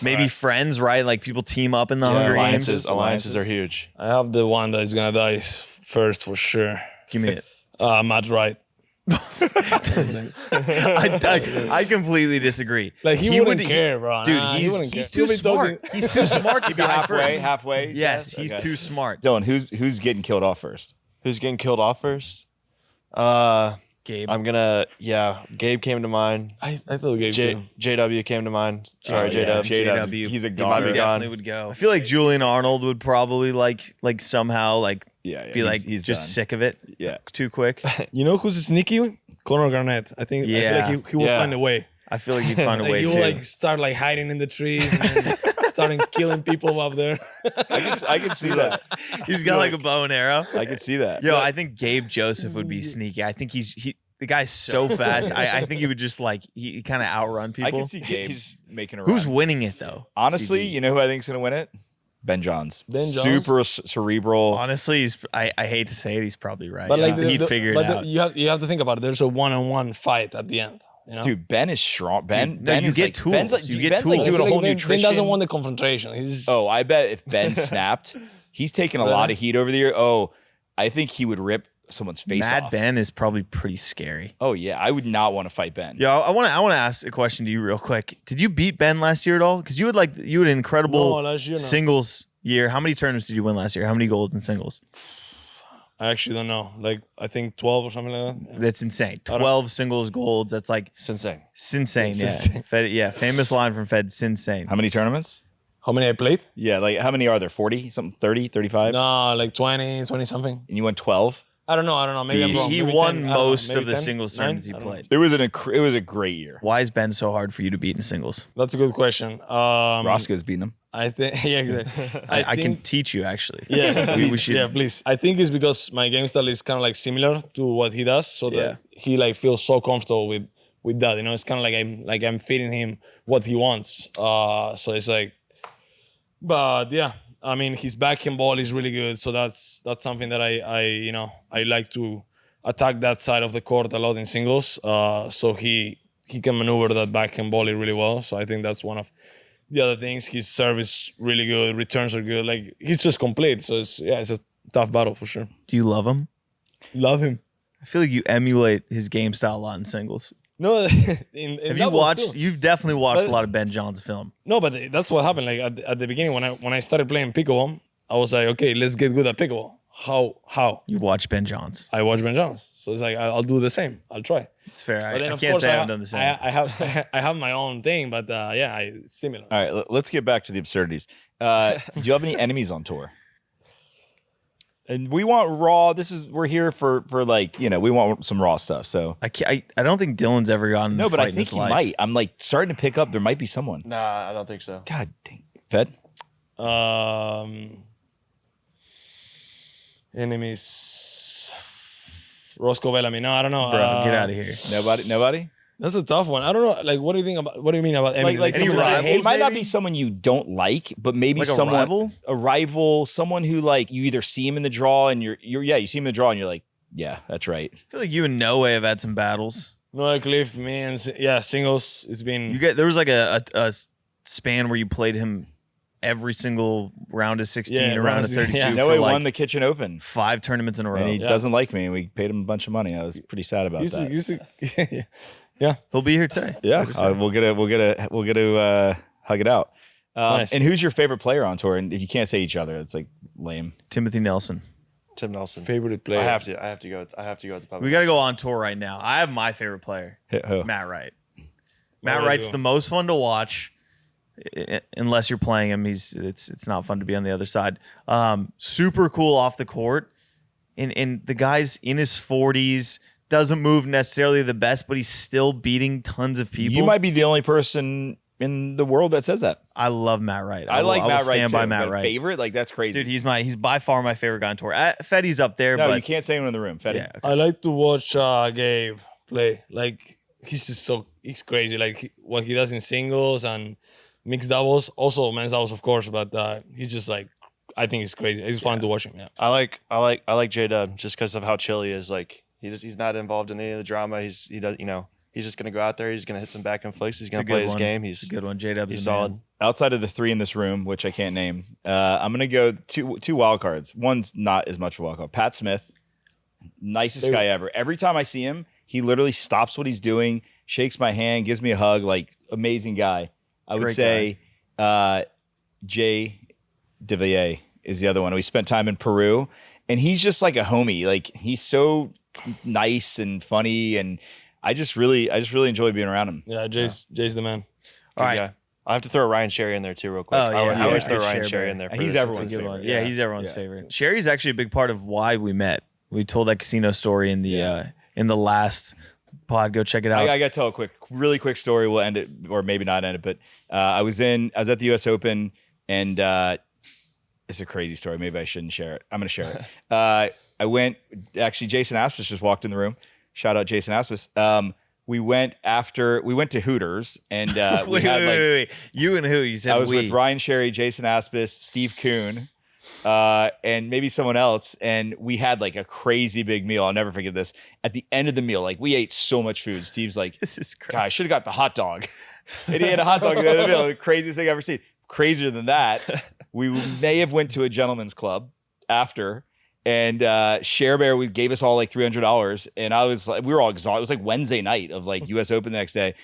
[SPEAKER 2] Maybe friends, right? Like people team up in the Hunger Games.
[SPEAKER 4] Alliances are huge.
[SPEAKER 3] I have the one that is gonna die first for sure.
[SPEAKER 2] Give me it.
[SPEAKER 3] Matt Wright.
[SPEAKER 2] I completely disagree.
[SPEAKER 3] Like he wouldn't care, bro.
[SPEAKER 2] Dude,
[SPEAKER 3] Nah, he wouldn't
[SPEAKER 2] he's
[SPEAKER 3] care.
[SPEAKER 2] too smart. He's too smart to die
[SPEAKER 1] halfway?
[SPEAKER 2] first.
[SPEAKER 1] Halfway?
[SPEAKER 2] Yes, he's
[SPEAKER 1] Okay.
[SPEAKER 2] too smart.
[SPEAKER 1] Dylan, who's getting killed off first?
[SPEAKER 4] Who's getting killed off first?
[SPEAKER 2] Gabe.
[SPEAKER 4] Gabe came to mind.
[SPEAKER 3] I thought Gabe too.
[SPEAKER 4] JW came to mind. Sorry,
[SPEAKER 2] yeah,
[SPEAKER 4] JDub.
[SPEAKER 2] JW.
[SPEAKER 1] He's a
[SPEAKER 4] might
[SPEAKER 1] goner.
[SPEAKER 4] be gone.
[SPEAKER 2] Definitely would go. I feel like Julian Arnold would probably like somehow like
[SPEAKER 1] Yeah,
[SPEAKER 2] be like
[SPEAKER 1] he's
[SPEAKER 2] just
[SPEAKER 1] done.
[SPEAKER 2] sick of it
[SPEAKER 1] Yeah.
[SPEAKER 2] too quick.
[SPEAKER 3] You know who's sneaky? Conor Garnett. I feel like he will
[SPEAKER 4] Yeah.
[SPEAKER 3] find a way.
[SPEAKER 2] I feel like he'd find a
[SPEAKER 3] Like
[SPEAKER 2] way
[SPEAKER 3] he
[SPEAKER 2] too.
[SPEAKER 3] will like start like hiding in the trees and then starting killing people up there.
[SPEAKER 1] I can see that.
[SPEAKER 2] He's got like a bow and arrow.
[SPEAKER 1] I can see that.
[SPEAKER 2] Yo, I think Gabe Joseph would be sneaky. I think the guy's so fast. I think he would just like he kind of outrun people.
[SPEAKER 1] I can see Gabe making a
[SPEAKER 2] Who's
[SPEAKER 1] run.
[SPEAKER 2] winning it though?
[SPEAKER 1] Honestly, you know who I think's gonna win it? Ben Johns.
[SPEAKER 3] Ben Johns?
[SPEAKER 1] Super cerebral.
[SPEAKER 2] Honestly, I hate to say it, he's probably right.
[SPEAKER 3] But like
[SPEAKER 2] he'd figure it out.
[SPEAKER 3] You have to think about it. There's a one-on-one fight at the end. You know?
[SPEAKER 1] Dude, Ben is strong. Ben
[SPEAKER 2] you
[SPEAKER 1] is
[SPEAKER 2] get
[SPEAKER 1] like,
[SPEAKER 2] tools.
[SPEAKER 1] Ben's like,
[SPEAKER 2] You get
[SPEAKER 1] Ben's
[SPEAKER 2] tools.
[SPEAKER 1] like doing a whole
[SPEAKER 3] Ben
[SPEAKER 1] nutrition.
[SPEAKER 3] doesn't want the confrontation. He's
[SPEAKER 1] I bet if Ben snapped, he's taking a lot of heat over the year. I think he would rip someone's face
[SPEAKER 2] Mad
[SPEAKER 1] off.
[SPEAKER 2] Ben is probably pretty scary.
[SPEAKER 1] Oh yeah, I would not want to fight Ben.
[SPEAKER 2] Yeah, I want to ask a question to you real quick. Did you beat Ben last year at all? Because you had an incredible
[SPEAKER 3] No, last year, no.
[SPEAKER 2] singles year. How many tournaments did you win last year? How many golds in singles?
[SPEAKER 3] I actually don't know. Like I think 12 or something like that.
[SPEAKER 2] That's insane. 12 singles golds. That's like
[SPEAKER 4] It's insane.
[SPEAKER 2] insane. Yeah, Fed, famous line from Fed. Insane.
[SPEAKER 1] How many tournaments?
[SPEAKER 3] How many I played?
[SPEAKER 1] Yeah, like how many are there? 40? Something 30, 35?
[SPEAKER 3] No, like 20 something.
[SPEAKER 1] And you won 12?
[SPEAKER 3] I don't know. Maybe I'm wrong.
[SPEAKER 2] He
[SPEAKER 3] Maybe
[SPEAKER 2] won
[SPEAKER 3] 10, I don't know.
[SPEAKER 2] most
[SPEAKER 3] Maybe
[SPEAKER 2] of the
[SPEAKER 3] 10,
[SPEAKER 2] singles
[SPEAKER 3] 9?
[SPEAKER 2] tournaments he
[SPEAKER 3] I don't know.
[SPEAKER 2] played.
[SPEAKER 1] It was a great year.
[SPEAKER 2] Why is Ben so hard for you to beat in singles?
[SPEAKER 3] That's a good question.
[SPEAKER 1] Roscoe's beating him.
[SPEAKER 3] I think yeah, exactly.
[SPEAKER 2] I can
[SPEAKER 3] think-
[SPEAKER 2] teach you actually.
[SPEAKER 3] Yeah,
[SPEAKER 2] we
[SPEAKER 3] please,
[SPEAKER 2] should.
[SPEAKER 3] yeah, please. I think it's because my game style is kind of like similar to what he does, so that he like feels so comfortable with that. You know, it's kind of like I'm feeding him what he wants. So it's like, but yeah, I mean, his backhand ball is really good, so that's something that I like to attack that side of the court a lot in singles. So he can maneuver that backhand volley really well. So I think that's one of the other things. His service really good, returns are good. Like he's just complete. So it's a tough battle for sure.
[SPEAKER 2] Do you love him?
[SPEAKER 3] Love him.
[SPEAKER 2] I feel like you emulate his game style a lot in singles.
[SPEAKER 3] No, in
[SPEAKER 2] Have you
[SPEAKER 3] doubles
[SPEAKER 2] watched?
[SPEAKER 3] too.
[SPEAKER 2] You've definitely watched
[SPEAKER 3] But-
[SPEAKER 2] a lot of Ben John's film.
[SPEAKER 3] No, but that's what happened. Like at the beginning when I started playing pickleball, I was like, okay, let's get good at pickleball. How?
[SPEAKER 2] You watched Ben John's.
[SPEAKER 3] I watch Ben Jones. So it's like I'll do the same. I'll try.
[SPEAKER 2] It's fair.
[SPEAKER 3] But then
[SPEAKER 2] I
[SPEAKER 3] of
[SPEAKER 2] can't
[SPEAKER 3] course
[SPEAKER 2] say I haven't done the same.
[SPEAKER 3] I have my own thing, but it's similar.
[SPEAKER 1] All right, let's get back to the absurdities. Do you have any enemies on tour? And we want raw. We're here for like, we want some raw stuff. So
[SPEAKER 2] I don't think Dylan's ever gotten
[SPEAKER 1] no,
[SPEAKER 2] in a
[SPEAKER 1] but
[SPEAKER 2] fight
[SPEAKER 1] I
[SPEAKER 2] in
[SPEAKER 1] think
[SPEAKER 2] his
[SPEAKER 1] he
[SPEAKER 2] life.
[SPEAKER 1] might. I'm like starting to pick up. There might be someone.
[SPEAKER 4] Nah, I don't think so.
[SPEAKER 1] God dang, Fed.
[SPEAKER 3] Enemies. Roscoe, Bellamy. No, I don't know.
[SPEAKER 2] Bro, get out of here.
[SPEAKER 1] Nobody.
[SPEAKER 3] That's a tough one. I don't know. Like, what do you think about? What do you mean about enemies?
[SPEAKER 1] Like
[SPEAKER 2] Any
[SPEAKER 1] someone that-
[SPEAKER 2] rivals,
[SPEAKER 1] it might not
[SPEAKER 2] maybe?
[SPEAKER 1] be someone you don't like, but maybe
[SPEAKER 2] Like a
[SPEAKER 1] someone
[SPEAKER 2] rival?
[SPEAKER 1] a rival, someone who like you either see him in the draw and you see him in the draw and you're like, yeah, that's right.
[SPEAKER 2] I feel like you and Noe have had some battles.
[SPEAKER 3] No, Cliff, me, and singles. It's been.
[SPEAKER 2] There was like a span where you played him every single round of 16,
[SPEAKER 3] Yeah,
[SPEAKER 2] a round
[SPEAKER 3] round
[SPEAKER 2] of
[SPEAKER 3] of
[SPEAKER 2] 32
[SPEAKER 3] yeah.
[SPEAKER 2] for
[SPEAKER 1] Noe
[SPEAKER 2] like
[SPEAKER 1] won the Kitchen Open,
[SPEAKER 2] 5 tournaments in a row.
[SPEAKER 1] and he
[SPEAKER 3] Yeah.
[SPEAKER 1] doesn't like me, and we paid him a bunch of money. I was pretty sad about that.
[SPEAKER 2] He'll be here today.
[SPEAKER 1] Yeah, we'll get to hug it out.
[SPEAKER 3] Nice.
[SPEAKER 1] And who's your favorite player on tour? And if you can't say each other, it's like lame.
[SPEAKER 2] Timothy Nelson.
[SPEAKER 4] Tim Nelson.
[SPEAKER 3] Favorite player.
[SPEAKER 4] I have to go with the public.
[SPEAKER 2] We got to go on tour right now. I have my favorite player,
[SPEAKER 1] Who?
[SPEAKER 2] Matt Wright.
[SPEAKER 3] What
[SPEAKER 2] Matt
[SPEAKER 3] do I
[SPEAKER 2] Wright's
[SPEAKER 3] do?
[SPEAKER 2] the most fun to watch. Unless you're playing him, it's not fun to be on the other side. Super cool off the court, and the guy's in his 40s, doesn't move necessarily the best, but he's still beating tons of people.
[SPEAKER 1] You might be the only person in the world that says that.
[SPEAKER 2] I love Matt Wright.
[SPEAKER 1] I like
[SPEAKER 2] will
[SPEAKER 1] Matt Wright
[SPEAKER 2] stand
[SPEAKER 1] too.
[SPEAKER 2] by Matt
[SPEAKER 1] but
[SPEAKER 2] Wright.
[SPEAKER 1] favorite, like that's crazy.
[SPEAKER 2] Dude, he's by far my favorite guy on tour. Fetty's up there,
[SPEAKER 1] no,
[SPEAKER 2] but
[SPEAKER 1] you can't say anyone in the room. Fetty.
[SPEAKER 2] yeah,
[SPEAKER 3] I like to watch Gabe play. Like he's just he's crazy. Like what he does in singles and mixed doubles, also men's doubles, of course. But he's just like, I think he's crazy. It's fun to watch him. Yeah.
[SPEAKER 4] I like JDub just because of how chill he is. Like he's not involved in any of the drama. He's just gonna go out there. He's gonna hit some back and flicks. He's gonna play his game.
[SPEAKER 2] He's a good one. JDub's
[SPEAKER 4] he's
[SPEAKER 2] a
[SPEAKER 4] solid.
[SPEAKER 2] man.
[SPEAKER 1] Outside of the 3 in this room, which I can't name, I'm gonna go two wild cards. One's not as much of a wild card. Pat Smith, nicest guy ever. Every time I see him, he literally stops what he's doing, shakes my hand, gives me a hug. Like amazing guy. I would
[SPEAKER 2] Great
[SPEAKER 1] say JDub is the other one. We spent time in Peru, and he's just like a homie. Like he's so nice and funny, and I just really enjoy being around him.
[SPEAKER 3] Yeah, Jay's the man.
[SPEAKER 2] All right.
[SPEAKER 4] Yeah. I have to throw Ryan Sherry in there too, real quick.
[SPEAKER 2] Oh, yeah.
[SPEAKER 4] I always
[SPEAKER 2] Yeah.
[SPEAKER 4] throw Ryan
[SPEAKER 2] Sherry
[SPEAKER 4] Sherry
[SPEAKER 2] Bear.
[SPEAKER 4] in there. For
[SPEAKER 1] He's
[SPEAKER 4] this.
[SPEAKER 1] everyone's
[SPEAKER 2] Good
[SPEAKER 1] favorite.
[SPEAKER 2] one. Yeah, he's everyone's
[SPEAKER 1] Yeah.
[SPEAKER 2] favorite. Sherry's actually a big part of why we met. We told that casino story in the last pod. Go check it out.
[SPEAKER 1] I got to tell a really quick story. We'll end it, or maybe not end it. But I was at the U.S. Open, and it's a crazy story. Maybe I shouldn't share it. I'm going to share it. I went. Actually, Jason Aspis just walked in the room. Shout out Jason Aspis. We went to Hooters, and we had
[SPEAKER 2] wait. You and who? You said
[SPEAKER 1] I was
[SPEAKER 2] we.
[SPEAKER 1] with Ryan Sherry, Jason Aspis, Steve Kuhn, and maybe someone else. And we had like a crazy big meal. I'll never forget this. At the end of the meal, like we ate so much food. Steve's like,
[SPEAKER 2] This is crazy.
[SPEAKER 1] God, I should have got the hot dog. And he had a hot dog at the end of the meal. The craziest thing I've ever seen. Crazier than that, we may have went to a gentleman's club after. And Share Bear gave us all like $300, and I was like, we were all exhausted. It was like Wednesday night of like U.S. Open the next day,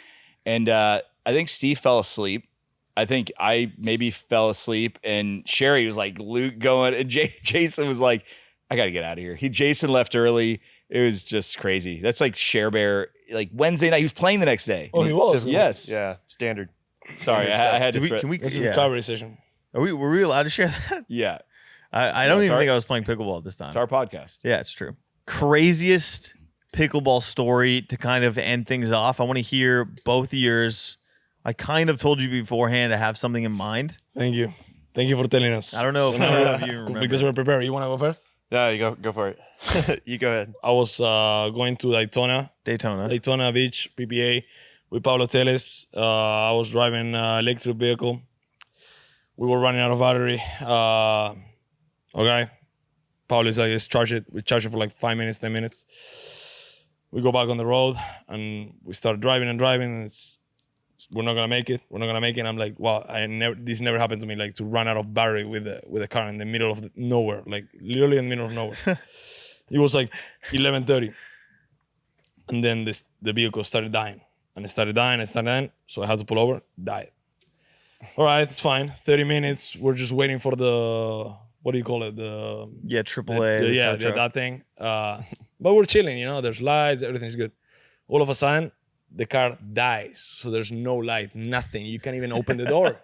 [SPEAKER 1] and I think Steve fell asleep. I think I maybe fell asleep, and Sherry was like Luke going, and Jason was like, I got to get out of here. Jason left early. It was just crazy. That's like Share Bear. Like Wednesday night, he was playing the next day.
[SPEAKER 3] Oh, he was?
[SPEAKER 1] Yes.
[SPEAKER 4] Yeah, standard.
[SPEAKER 1] Sorry, I had to.
[SPEAKER 2] Can we?
[SPEAKER 3] That's a
[SPEAKER 2] Yeah.
[SPEAKER 3] recovery session.
[SPEAKER 2] Were we allowed to share that?
[SPEAKER 1] Yeah,
[SPEAKER 2] I don't
[SPEAKER 1] it's
[SPEAKER 2] even
[SPEAKER 1] our-
[SPEAKER 2] think I was playing pickleball at this time.
[SPEAKER 1] it's our podcast.
[SPEAKER 2] Yeah, it's true. Craziest pickleball story to kind of end things off. I want to hear both of yours. I kind of told you beforehand to have something in mind.
[SPEAKER 3] Thank you for telling us.
[SPEAKER 2] I don't know if either of you remember.
[SPEAKER 3] Because we're prepared. You want to go first?
[SPEAKER 4] Yeah, you go for it. You go ahead.
[SPEAKER 3] I was going to Daytona Beach, PPA, with Pablo Teles. I was driving an electric vehicle. We were running out of battery. Okay. Pablo is like, let's charge it. We charge it for like 5 minutes, 10 minutes. We go back on the road and we start driving and we're not gonna make it. And I'm like, wow, this never happened to me. Like to run out of battery with a car in the middle of nowhere, like literally in the middle of nowhere. It was like 11:30, and then the vehicle started dying, and it started dying. So I had to pull over. Died. All right, it's fine. 30 minutes. We're just waiting for the what do you call it?
[SPEAKER 2] AAA.
[SPEAKER 3] That thing. But we're chilling. There's lights. Everything's good. All of a sudden, the car dies, so there's no light, nothing. You can't even open the door.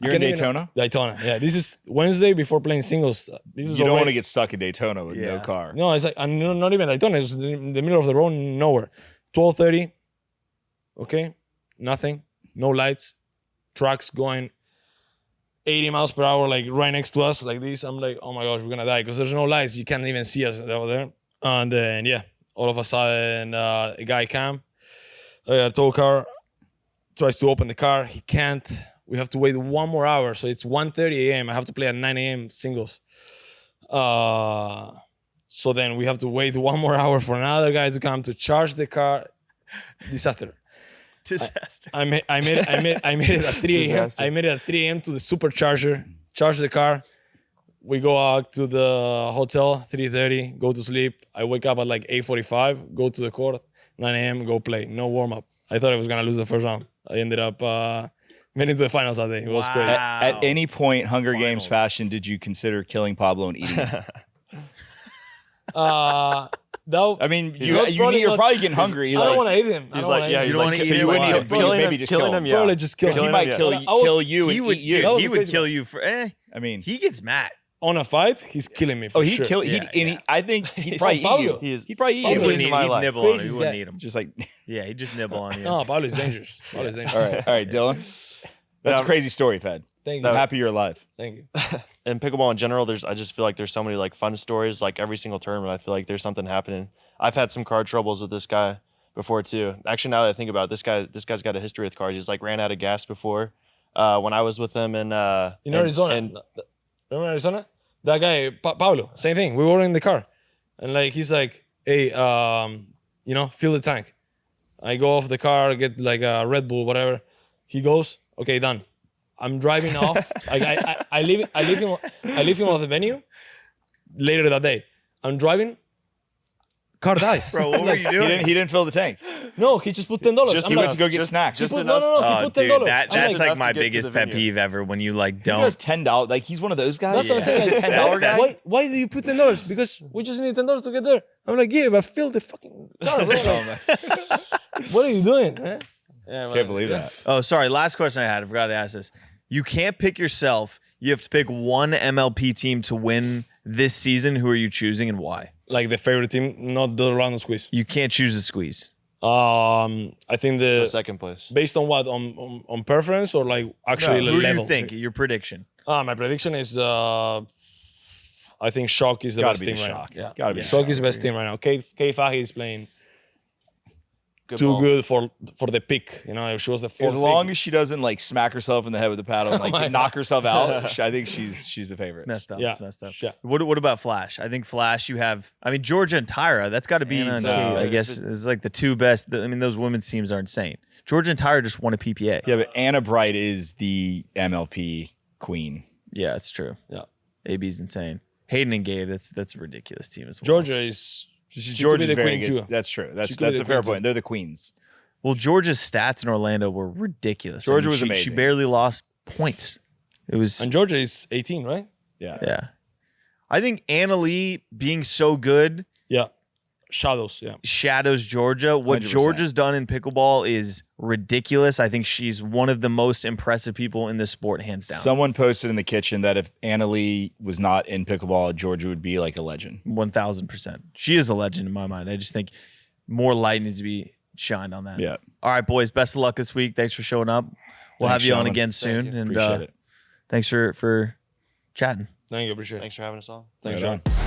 [SPEAKER 1] You're in Daytona?
[SPEAKER 3] Daytona, yeah. This is Wednesday before playing singles.
[SPEAKER 1] You don't want to get stuck in Daytona with no car.
[SPEAKER 3] No, it's like not even Daytona. It's in the middle of the road, nowhere. 12:30. Okay, nothing, no lights, trucks going 80 miles per hour, like right next to us, like this. I'm like, oh my gosh, we're gonna die because there's no lights. You can't even see us over there. And then all of a sudden, a guy came. A tow car tries to open the car. He can't. We have to wait 1 more hour. So it's 1:30 a.m. I have to play at 9 a.m. singles. So then we have to wait 1 more hour for another guy to come to charge the car. Disaster. I made it at 3 a.m. I made it at 3 a.m. to the supercharger, charge the car. We go out to the hotel, 3:30, go to sleep. I wake up at like 8:45, go to the court. 9 a.m. go play. No warm up. I thought I was gonna lose the first round. I ended up made it to the finals that day. It was great.
[SPEAKER 1] At any point, Hunger Games fashion, did you consider killing Pablo and eating him?
[SPEAKER 3] I
[SPEAKER 1] mean, you're probably getting hungry.
[SPEAKER 3] I don't want to eat him.
[SPEAKER 4] He's like, yeah,
[SPEAKER 2] you don't want to eat him.
[SPEAKER 1] You wouldn't eat him, but you maybe just kill him.
[SPEAKER 3] Probably just kill him.
[SPEAKER 1] He might kill you and eat you.
[SPEAKER 2] He would kill you for. I mean, he gets mad.
[SPEAKER 3] On a fight, he's killing me for sure.
[SPEAKER 1] I think he'd probably eat you. He'd probably eat you.
[SPEAKER 2] He wouldn't nibble on him. He wouldn't eat him.
[SPEAKER 1] Just like,
[SPEAKER 2] he'd just nibble on you.
[SPEAKER 3] No, Pablo is dangerous.
[SPEAKER 1] All right, Dylan. That's a crazy story, Fed.
[SPEAKER 3] Thank you.
[SPEAKER 1] I'm happy you're alive.
[SPEAKER 3] Thank you.
[SPEAKER 4] In pickleball in general, I just feel like there's so many like fun stories. Like every single tournament, I feel like there's something happening. I've had some card troubles with this guy before too. Actually, now that I think about it, this guy's got a history with cards. He's like ran out of gas before. When I was with him in
[SPEAKER 3] Arizona. Remember Arizona? That guy, Pablo, same thing. We were in the car. And like, he's like, hey, fill the tank. I go off the car, get like a Red Bull, whatever. He goes, okay, done. I'm driving off. I leave him off the venue later that day. I'm driving. Car dies.
[SPEAKER 2] Bro, what were you doing?
[SPEAKER 1] He didn't fill the tank.
[SPEAKER 3] No, he just put $10.
[SPEAKER 1] He went to go get snacks.
[SPEAKER 3] He put $10.
[SPEAKER 2] Dude, that's like my biggest pet peeve ever. When you like don't.
[SPEAKER 1] He does $10. Like he's one of those guys.
[SPEAKER 3] That's what I'm saying. Like,
[SPEAKER 1] $10 guys.
[SPEAKER 3] Why do you put $10? Because we just need $10 to get there. I'm like, yeah, but fill the fucking car. Bro. What are you doing? Huh?
[SPEAKER 1] Yeah, can't believe that.
[SPEAKER 2] Oh, sorry. Last question I had. I forgot to ask this. You can't pick yourself. You have to pick one MLP team to win this season. Who are you choosing and why?
[SPEAKER 3] Like the favorite team, not the random squeeze.
[SPEAKER 2] You can't choose the squeeze.
[SPEAKER 3] I think
[SPEAKER 4] So second place.
[SPEAKER 3] based on what on preference or like actually
[SPEAKER 2] Who do
[SPEAKER 3] level.
[SPEAKER 2] you think? Your prediction.
[SPEAKER 3] My prediction is I think Shock is the
[SPEAKER 1] Gotta
[SPEAKER 3] best
[SPEAKER 1] be
[SPEAKER 3] team
[SPEAKER 1] the
[SPEAKER 3] right
[SPEAKER 1] Shock.
[SPEAKER 3] now. Yeah,
[SPEAKER 1] Gotta be
[SPEAKER 3] Shock is the best team right now. Kay Fahy is playing
[SPEAKER 4] Good
[SPEAKER 3] too
[SPEAKER 4] ball.
[SPEAKER 3] good for the pick. If she was the fourth
[SPEAKER 1] As long
[SPEAKER 3] pick,
[SPEAKER 1] as she doesn't like smack herself in the head with the paddle and like knock herself out, I think she's a favorite.
[SPEAKER 2] Messed up.
[SPEAKER 3] Yeah.
[SPEAKER 2] It's messed up.
[SPEAKER 3] Yeah.
[SPEAKER 2] What about Flash? I think Flash. You have. I mean, Georgia and Tyra. That's got to be.
[SPEAKER 4] Anna and Kate.
[SPEAKER 2] I guess is like the two best. I mean, those women's teams are insane. Georgia and Tyra just won a PPA.
[SPEAKER 1] Yeah, but Anna Bright is the MLP queen.
[SPEAKER 2] Yeah, it's true.
[SPEAKER 3] Yeah.
[SPEAKER 2] AB's insane. Hayden and Gabe. That's a ridiculous team as well.
[SPEAKER 3] Georgia is
[SPEAKER 1] Georgia's
[SPEAKER 3] the
[SPEAKER 1] very
[SPEAKER 3] queen
[SPEAKER 1] good.
[SPEAKER 3] too.
[SPEAKER 1] That's true.
[SPEAKER 3] She could be
[SPEAKER 1] That's
[SPEAKER 3] the
[SPEAKER 1] a fair
[SPEAKER 3] queen,
[SPEAKER 1] point.
[SPEAKER 3] too.
[SPEAKER 1] They're the queens.
[SPEAKER 2] Well, Georgia's stats in Orlando were ridiculous.
[SPEAKER 1] Georgia was
[SPEAKER 2] she
[SPEAKER 1] amazing.
[SPEAKER 2] barely lost points. It was.
[SPEAKER 3] And Georgia is 18, right?
[SPEAKER 1] Yeah.
[SPEAKER 2] Yeah. I think Anna Leigh being so good
[SPEAKER 3] Yeah. Shadows. Yeah.
[SPEAKER 2] shadows Georgia. What
[SPEAKER 1] 100%.
[SPEAKER 2] Georgia's done in pickleball is ridiculous. I think she's one of the most impressive people in this sport, hands down.
[SPEAKER 1] Someone posted in the kitchen that if Anna Leigh was not in pickleball, Georgia would be like a legend.
[SPEAKER 2] 1000%. She is a legend in my mind. I just think more light needs to be shined on that.
[SPEAKER 1] Yeah.
[SPEAKER 2] All right, boys. Best of luck this week. Thanks for showing up. We'll
[SPEAKER 1] Thanks,
[SPEAKER 2] have you on
[SPEAKER 1] gentlemen.
[SPEAKER 2] again soon.
[SPEAKER 4] you.
[SPEAKER 2] And
[SPEAKER 1] Appreciate it.
[SPEAKER 2] thanks for chatting.
[SPEAKER 3] Thank you. Appreciate it.
[SPEAKER 4] Thanks for having us on.
[SPEAKER 3] Thanks,
[SPEAKER 1] Right
[SPEAKER 3] Sean.
[SPEAKER 1] on.